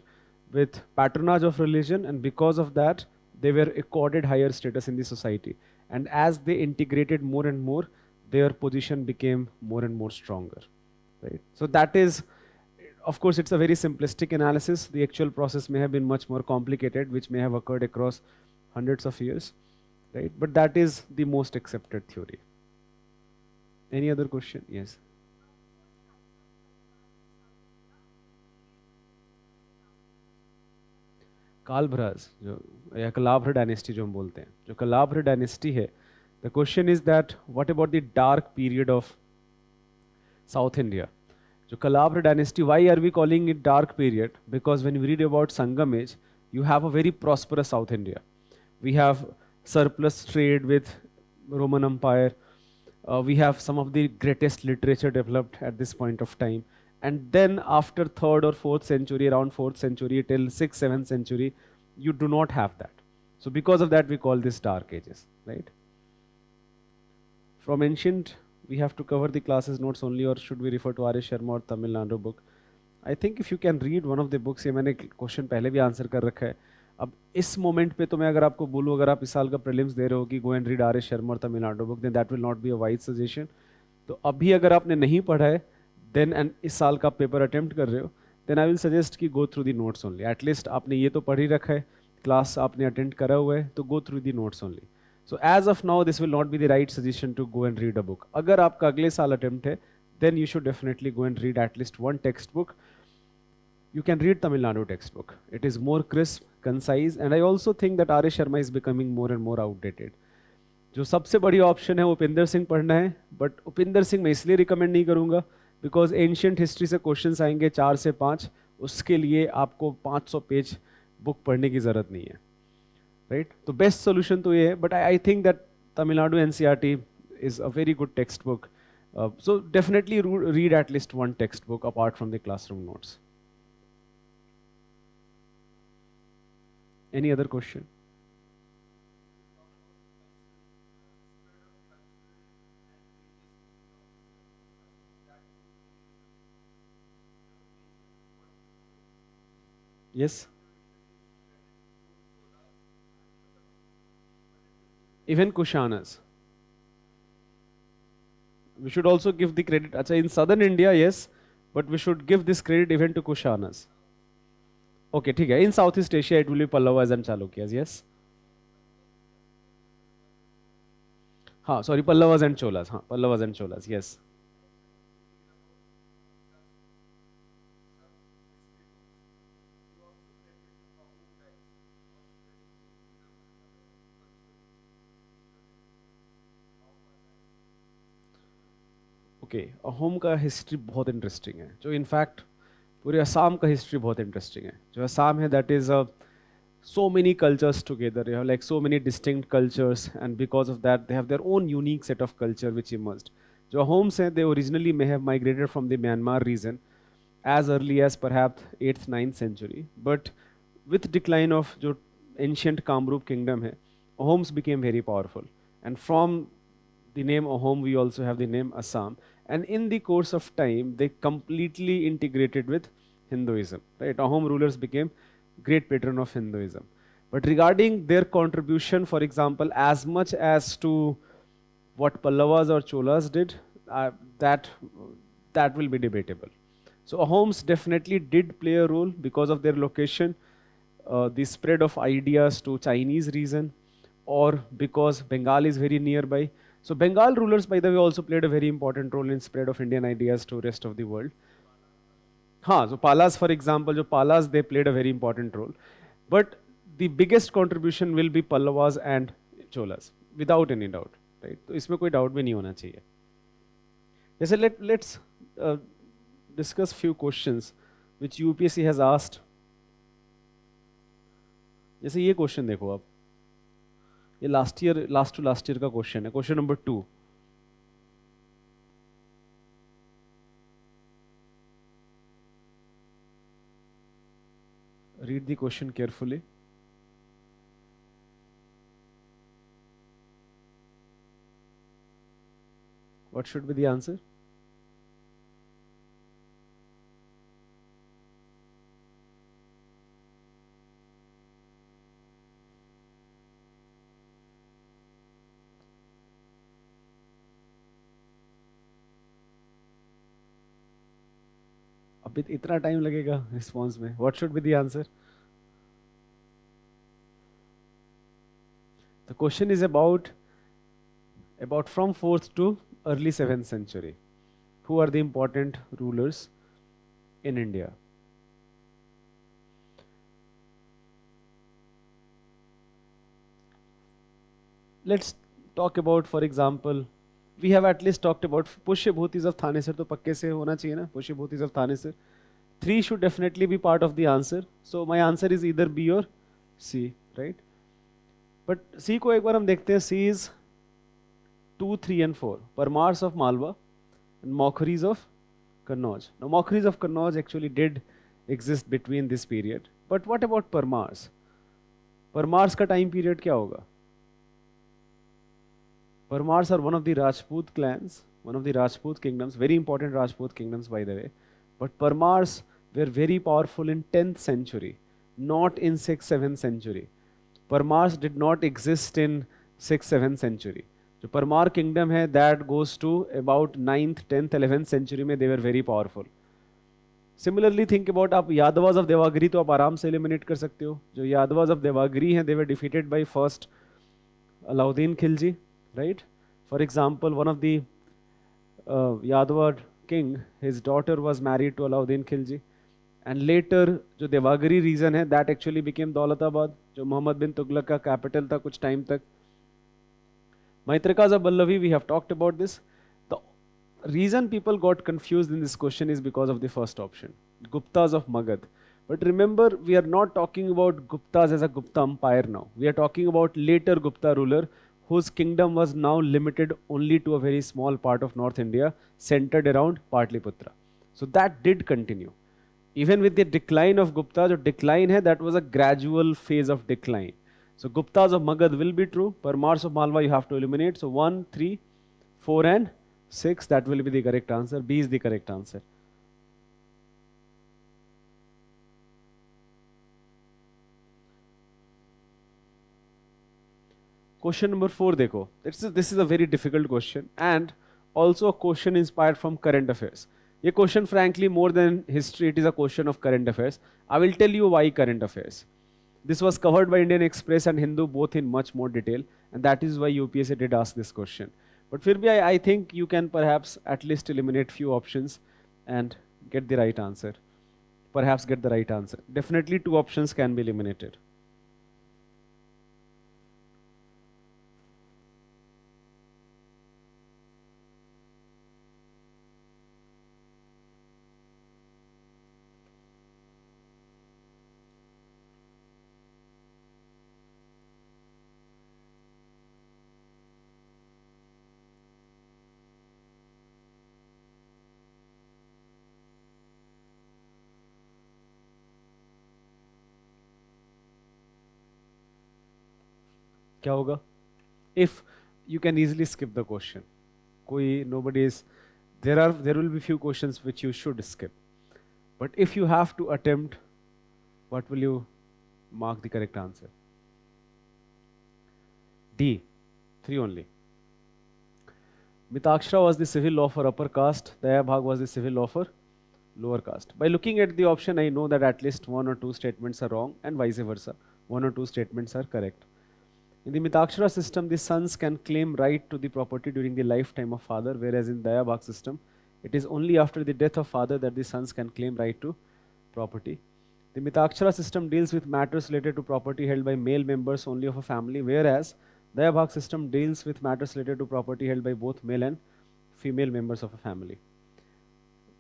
with patronage of religion, and because of that they were accorded higher status in the society, and as they integrated more and more, their position became more and more stronger, right? So that is, of course, it's a very simplistic analysis. The actual process may have been much more complicated, which may have occurred across hundreds of years, right? But that is the most accepted theory. Any other question? Yes. कालभ्राज जो या Kalabhra dynasty जो हम बोलते हैं, जो Kalabhra dynasty है, the question is that what about the dark period of South India? So Kalabhra dynasty, why are we calling it dark period? Because when we read about Sangam age, you have a very prosperous South India. We have surplus trade with Roman Empire. We have some of the greatest literature developed at this point of time. And then after 3rd or 4th century, around 4th century till 6th, 7th century, you do not have that. So because of that, we call this dark ages, right? From ancient, we have to cover the classes notes only, or should we refer to R.S. Sharma or Tamil Nadu book? I think if you can read one of the books, ये मैंने question पहले भी answer कर रखा है. अब इस moment पे तो मैं अगर आपको बोलूँ, अगर आप इस साल का प्रीलिम्स दे रहे हो कि go and read R S Sharma और Tamil Nadu book, then that will not be a wise suggestion. तो अभी अगर आपने नहीं पढ़ा है देन एंड इस साल का पेपर अटेम्प्ट कर रहे हो, देन आई विल सजेस्ट कि गो through the notes only. At least आपने ये तो पढ़ ही रखा है, क्लास आपने अटेंड करा हुआ है, तो go through the notes only. So as of now this will not be the right suggestion to go and read a book. अगर आपका अगले साल अटेम्प्ट है then you should definitely go and read at least one textbook. You can read Tamil Nadu textbook. It is more crisp, concise, and I also think that R.S. Sharma is becoming more and more outdated. जो सबसे बड़ी option है उपिंदर सिंह पढ़ना है, but Upinder Singh मैं इसलिए recommend नहीं करूँगा बिकॉज एंशियंट हिस्ट्री से क्वेश्चंस आएंगे 4 से 5, उसके लिए आपको 500 पेज बुक पढ़ने की ज़रूरत नहीं है, राइट? तो बेस्ट सोल्यूशन तो ये है, but I think that Tamil Nadu NCERT is a very good text book. So definitely read at least one textbook apart from the classroom notes. Any other question? Yes. Even Kushanas. We should also give the credit. Acha, in southern India, yes, but we should give this credit even to Kushanas. Okay, ठीक है. In Southeast Asia, it will be Pallavas and Chalukyas. Yes. हाँ, sorry, Pallavas and Cholas. हाँ, Pallavas and Cholas. Yes. Okay, Ahom का history बहुत interesting है. जो in fact पूरे असम का हिस्ट्री बहुत इंटरेस्टिंग है. जो असम है that is so many cultures together. You have like so many distinct cultures, and because of that, they have their own unique set of culture which emerged. जो Ahoms हैं, they originally may have migrated from the Myanmar region as early as perhaps 8th 9th century, but with decline of जो ancient Kamrup kingdom है, Ahoms became very powerful, and from the name Ahom we also have the name Assam, and in the course of time they completely integrated with Hinduism. Right, Ahom rulers became great patron of Hinduism. But regarding their contribution, for example, as much as to what Pallavas or Cholas did, that will be debatable. So Ahoms definitely did play a role because of their location, the spread of ideas to Chinese region, or because Bengal is very nearby. So Bengal rulers, by the way, also played a very important role in spread of Indian ideas to rest of the world. हाँ, so Palas, for example, जो Palas, they played a very important role. But the biggest contribution will be Pallavas and Cholas, without any doubt, right? तो इसमें कोई doubt भी नहीं होना चाहिए. जैसे let's discuss few questions which UPSC has asked. जैसे ये क्वेश्चन देखो आप, ये लास्ट टू लास्ट ईयर का क्वेश्चन है, question number 2. Read the question carefully. What should be the answer? अभी इतना टाइम लगेगा रिस्पॉन्स में. What should be the answer? The question is about from 4th to early 7th century. Who are the important rulers in India? Let's talk about, for example, we have at least talked about Pushyabhutis of Thanesar. तो पक्के से होना चाहिए ना, Pushyabhutis of Thanesar. 3 should definitely be part of the answer. So my answer is either B or C, right? But C को एक बार हम देखते हैं. C is 2, 3 and 4. Parmars of Malwa and Mokharis of Kannauj. Now Mokharis of Kannauj actually did exist between this period. But what about Parmars? Parmars का time period क्या होगा? Parmars are one of the Rajput clans, one of the Rajput kingdoms, very important Rajput kingdoms by the way. But Parmars were very powerful in 10th century. not in 6th 7th century. Parmars did not exist in 6th 7th century. जो Parmar kingdom है that goes to about 9th 10th 11th century में they were very powerful. Similarly think about आप Yadavas of Devagiri तो आप आराम से eliminate कर सकते हो. जो यादवास ऑफ देवागिरी हैं they were defeated by first Alauddin Khilji, right? For example, one of the Yadava king, his daughter was married to Alauddin Khilji. And later जो देवागिरी रीजन है that actually became दौलताबाद जो मोहम्मद बिन तुगलक का कैपिटल था कुछ टाइम तक. Maitrikas of Pallavi, we have talked about this. The reason people got confused in this question is because of the first option, Guptas of Magad. But remember, we are not talking about Guptas as a Gupta empire now. We are talking about later Gupta ruler whose kingdom was now limited only to a very small part of North India, centered around Patliputra. So that did continue. Even with the decline of Gupta, the decline hai, that was a gradual phase of decline. So Guptas of Magad will be true. Parmars of Malwa you have to eliminate. So 1, 3, 4 and 6, that will be the correct answer. B is the correct answer. Question number 4 देखो. This is a very difficult question and also a question inspired from current affairs. ये question frankly more than history, it is a question of current affairs. I will tell you why current affairs. This was covered by Indian Express and Hindu both in much more detail, and that is why UPSC did ask this question. But फिर भी I think you can perhaps at least eliminate few options and get the right answer. Perhaps get the right answer. Definitely 2 options can be eliminated. क्या होगा? If you can easily skip the question. Nobody is there will be few questions which you should skip. But if you have to attempt, what will you mark the correct answer? D, 3 only. Mitakshara was the civil law for upper caste, Daya Bhag was the civil law for lower caste. By looking at the option, I know that at least 1 or 2 statements are wrong and vice versa. 1 or 2 statements are correct. In the Mitakshara system, the sons can claim right to the property during the lifetime of father, whereas in Daya Bhag system, it is only after the death of father that the sons can claim right to property. The Mitakshara system deals with matters related to property held by male members only of a family, whereas Daya Bhag system deals with matters related to property held by both male and female members of a family.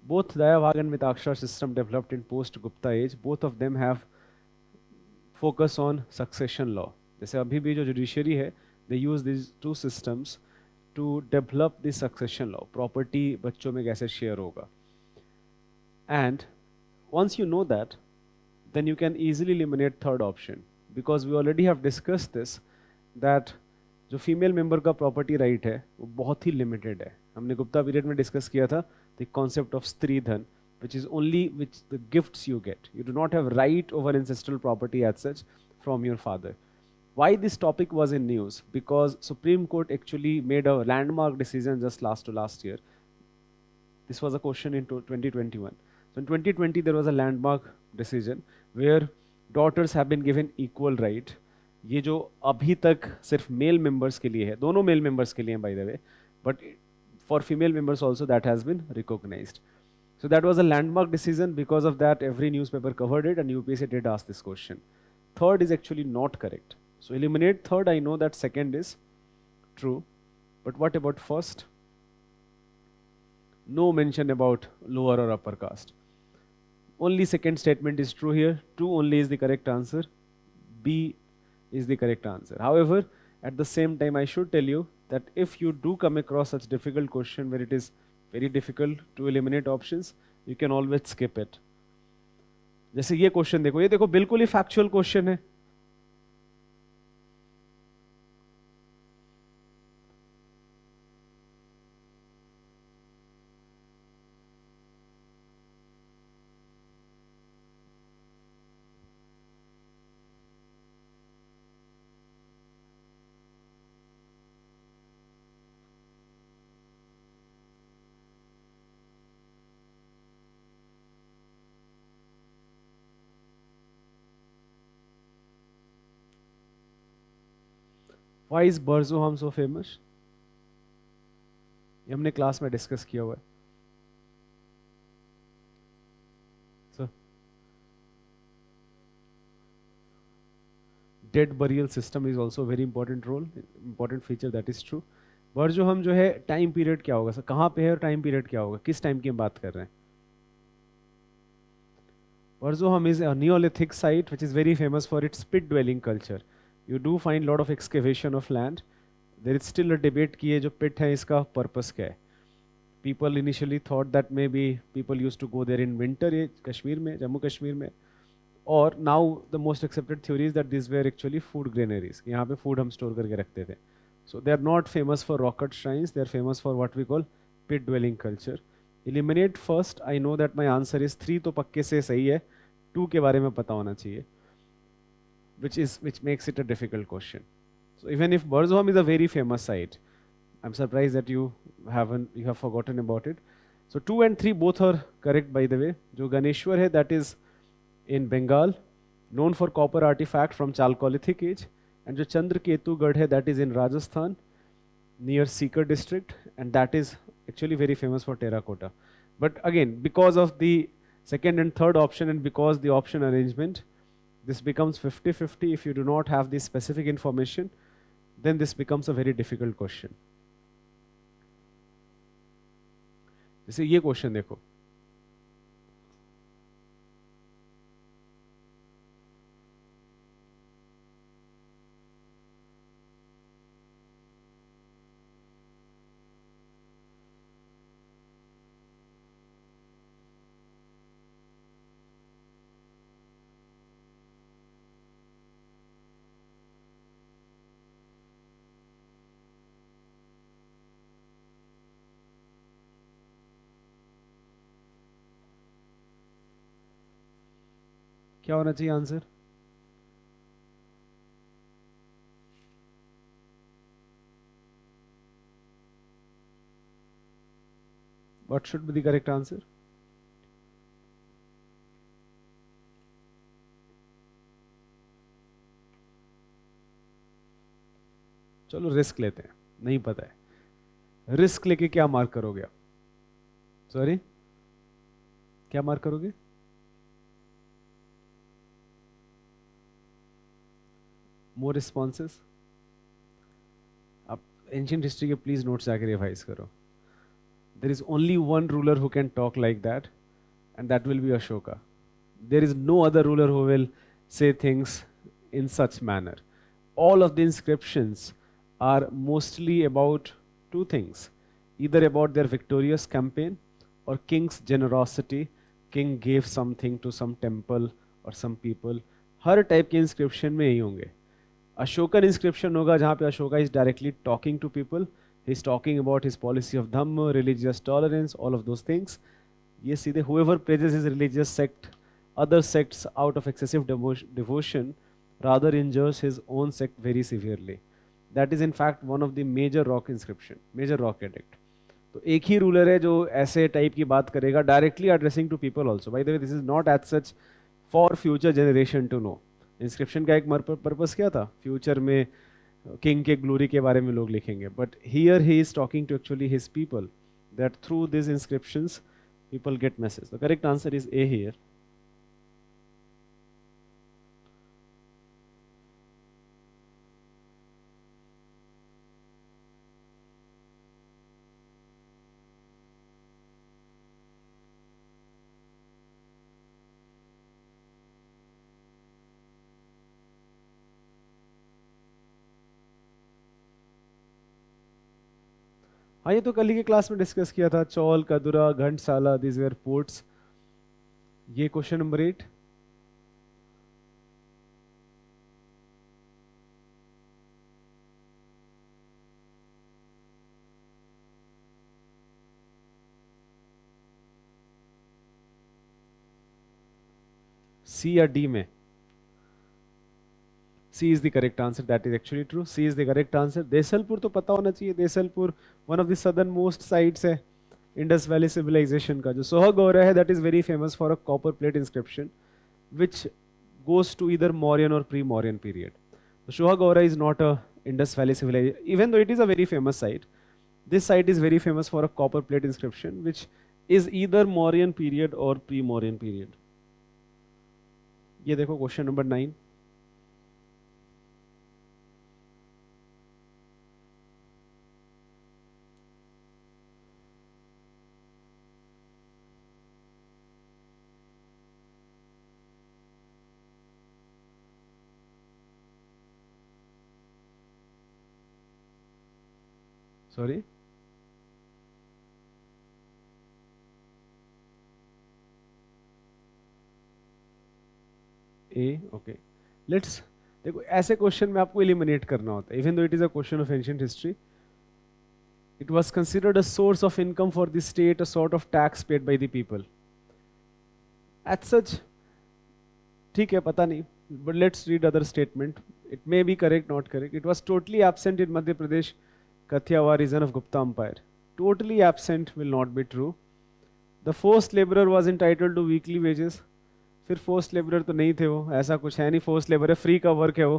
Both Daya Bhag and Mitakshara system developed in post-Gupta age. Both of them have focus on succession law. जैसे अभी भी जो judiciary है, they use these 2 systems to develop the succession law. Property बच्चों में कैसे share होगा. And once you know that, then you can easily eliminate third option, because we already have discussed this, that जो female member का property right है वो बहुत ही limited है. हमने गुप्ता पीरियड में डिस्कस किया था द कॉन्सेप्ट ऑफ स्त्री धन, which is only which the gifts you get. You do not have right over ancestral property as such from your father. Why this topic was in news? Because Supreme Court actually made a landmark decision just last year. This was a question in 2021. So in 2020 there was a landmark decision where daughters have been given equal right. ये जो अभी तक सिर्फ male members के लिए है, दोनों male members के लिए हैं by the way, but for female members also that has been recognized. So that was a landmark decision. Because of that, every newspaper covered it and UPSC did ask this question. Third is actually not correct. So eliminate third. I know that second is true. But what about first? No mention about lower or upper caste. Only second statement is true here. 2 only is the correct answer. B is the correct answer. However, at the same time, I should tell you that if you do come across such difficult question where it is very difficult to eliminate options, you can always skip it. जैसे ये question देखो, ये देखो बिल्कुल ही factual question है. Why is Barzoham so famous? ये हमने class में डिस्कस किया हुआ है. So, dead burial system is also a very important feature, that is true. बर्जोहम जो है टाइम पीरियड क्या होगा सर, कहाँ पे है और टाइम पीरियड क्या होगा, किस टाइम की हम बात कर रहे हैं? Barzoham is a Neolithic site which is very famous for its pit dwelling culture. You do find lot of excavation of land. There is still a debate कि ये जो pit है इसका purpose क्या है. People initially thought that maybe people used to go there in winter, ये कश्मीर में, जम्मू कश्मीर में. Or now the most accepted theory is that these were actually food granaries. यहाँ पे food हम store करके रखते थे. So they are not famous for rocket shrines. They are famous for what we call pit dwelling culture. Eliminate first. I know that my answer is 3 तो पक्के से सही है. 2 के बारे में पता होना चाहिए. Which makes it a difficult question. So even if Barzoham is a very famous site, I'm surprised that you have forgotten about it. So 2 and 3 both are correct, by the way. जो Ganeshwar है, that is in Bengal, known for copper artifact from Chalcolithic age. And जो Chandraketugarh है, that is in Rajasthan, near Sikar district, and that is actually very famous for terracotta. But again, because of the second and third option and because the option arrangement, this becomes 50-50. If you do not have the specific information, then this becomes a very difficult question. जैसे ये question देखो, क्या होना चाहिए answer? What should be the correct answer? चलो risk लेते हैं, नहीं पता है. रिस्क लेके क्या मार्क करोगे आप? सॉरी, क्या मार्क करोगे? मोर रिस्पॉन्सेस. आप एंशियंट हिस्ट्री के प्लीज नोट्स जाकर रिवाइज करो. There is only one ruler who can talk like that, and that will be Ashoka. There is no other ruler who will say things in such manner. All of the inscriptions are mostly about two things, either about their victorious campaign or king's generosity. King gave something to some temple or some people. हर type के inscription में यही होंगे. Ashokan inscription होगा जहाँ पे Ashoka is directly talking to people. He is talking about his policy of Dhamma, religious tolerance, all of those things. ये सीधे whoever praises his religious sect, other sects out of excessive devotion, rather injures his own sect very severely. That is in fact one of the major rock inscription, major rock edict. तो एक ही ruler है जो ऐसे type की बात करेगा, directly addressing to people also. By the way, this is not as such for future generation to know. Inscription का एक पर्पस क्या था? फ्यूचर में किंग के ग्लोरी के बारे में लोग लिखेंगे. But here he is talking to actually his people, that through this inscriptions people get message. The correct answer is a here. हाँ, ये तो कल ही के क्लास में डिस्कस किया था. चौल, कदुरा, घंटसाला, दिस वेर पोर्ट्स. ये क्वेश्चन नंबर 8. सी या डी में? C is the correct answer. That is actually true. C is the correct answer. Desalpur तो पता होना चाहिए. Desalpur one of the southernmost sites है Indus Valley civilization का. जो सोहगौरा है, that is very famous for a copper plate inscription which goes to either Mauryan or pre-Mauryan period. So Sohagora is not a Indus Valley Civilization. Even though it is a very famous site, this site is very famous for a copper plate inscription, which is either Mauryan period or pre-Mauryan period. ये देखो question number 9. Sorry. A, okay. Let's देखो ऐसे question में आपको eliminate करना होता है. Even though it is a question of ancient history, it was considered a source of income for the state, a sort of tax paid by the people. As such, ठीक है, पता नहीं. But let's read other statement. It may be correct, not correct. It was totally absent in Madhya Pradesh, Kathiawar region of Gupta Empire. Totally absent will not be true. The forced laborer was entitled to weekly wages. फिर force labour तो नहीं थे वो, ऐसा कुछ है नहीं. Force labour है, फ्री का वर्क है वो.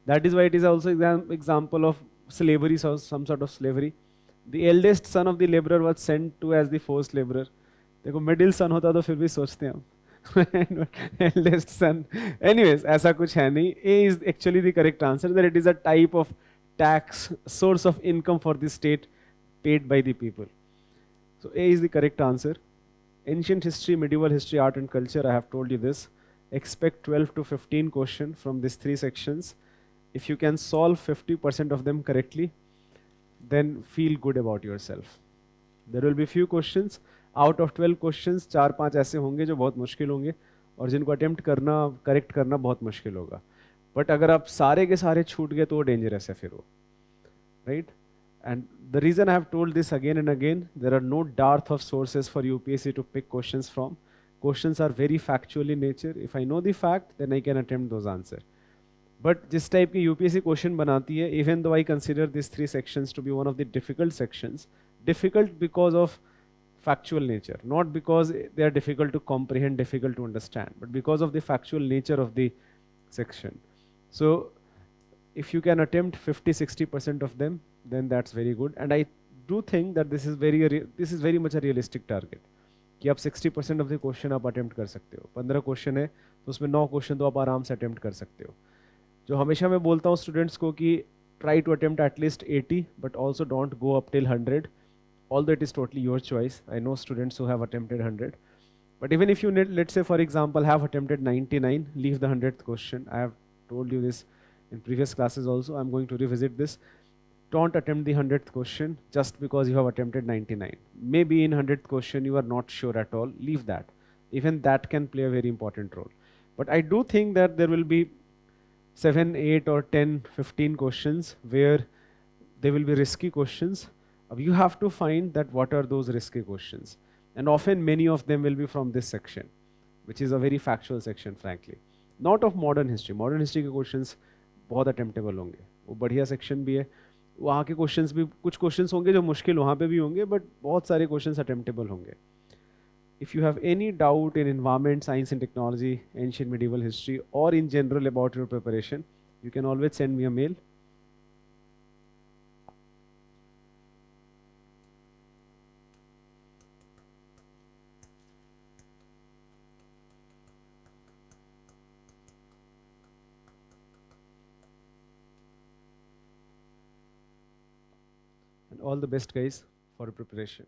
That is why it is also example of slavery, some sort of slavery. The eldest son of the labourer was sent to as the force labourer. देखो मिडिल सन होता तो फिर भी सोचते हैं हम एल्डेस्ट सन. एनीवेज ऐसा कुछ है नहीं. A is actually the correct answer, that it is a type of tax, source of income for the state paid by the people. So A is the correct answer. Ancient history, medieval history, art and culture, I have told you this. Expect 12 to 15 questions from these 3 sections. If you can solve 50% of them correctly, then feel good about yourself. There will be few questions. Out of 12 questions, 4-5 ऐसे होंगे जो बहुत मुश्किल होंगे और जिनको attempt करना, correct करना बहुत मुश्किल होगा. बट अगर आप सारे के सारे छूट गए तो वो डेंजरस है फिर वो, right? And the reason I have told this again and again, there are no dearth of sources for UPSC to pick questions from. Questions are very factual in nature. If I know the fact, then I can attempt those answers. But जिस type की UPSC question बनाती है, even though I consider these 3 sections to be one of the difficult sections, difficult because of factual nature, not because they are difficult to comprehend, difficult to understand, but because of the factual nature of the section. So if you can attempt 50-60% of them, then that's very good. And I do think that this is very much a realistic target कि आप 60% of the question आप attempt कर सकते हो. 15 question है तो उसमें 9 question तो आप आराम से attempt कर सकते हो. जो हमेशा मैं बोलता हूँ students को कि try to attempt at least 80, but also don't go up till 100. Although it is totally your choice. I know students who have attempted 100. But even if you need, let's say for example, have attempted 99, leave the 100th question. I have told you this in previous classes also. I'm going to revisit this. Don't attempt the 100th question just because you have attempted 99. Maybe in 100th question you are not sure at all. Leave that. Even that can play a very important role. But I do think that there will be 7, 8 or 10, 15 questions where they will be risky questions. You have to find that what are those risky questions. And often many of them will be from this section, which is a very factual section, frankly. Not of modern history. Modern history के questions बहुत attemptable होंगे. वो बढ़िया section भी है. वहाँ के questions भी, कुछ क्वेश्चंस होंगे जो मुश्किल वहाँ पे भी होंगे, बट बहुत सारे क्वेश्चंस अटेम्प्टेबल होंगे. If you have any doubt in environment science and technology, ancient medieval history और in general about your preparation, you can always send me a mail. And all the best guys for preparation.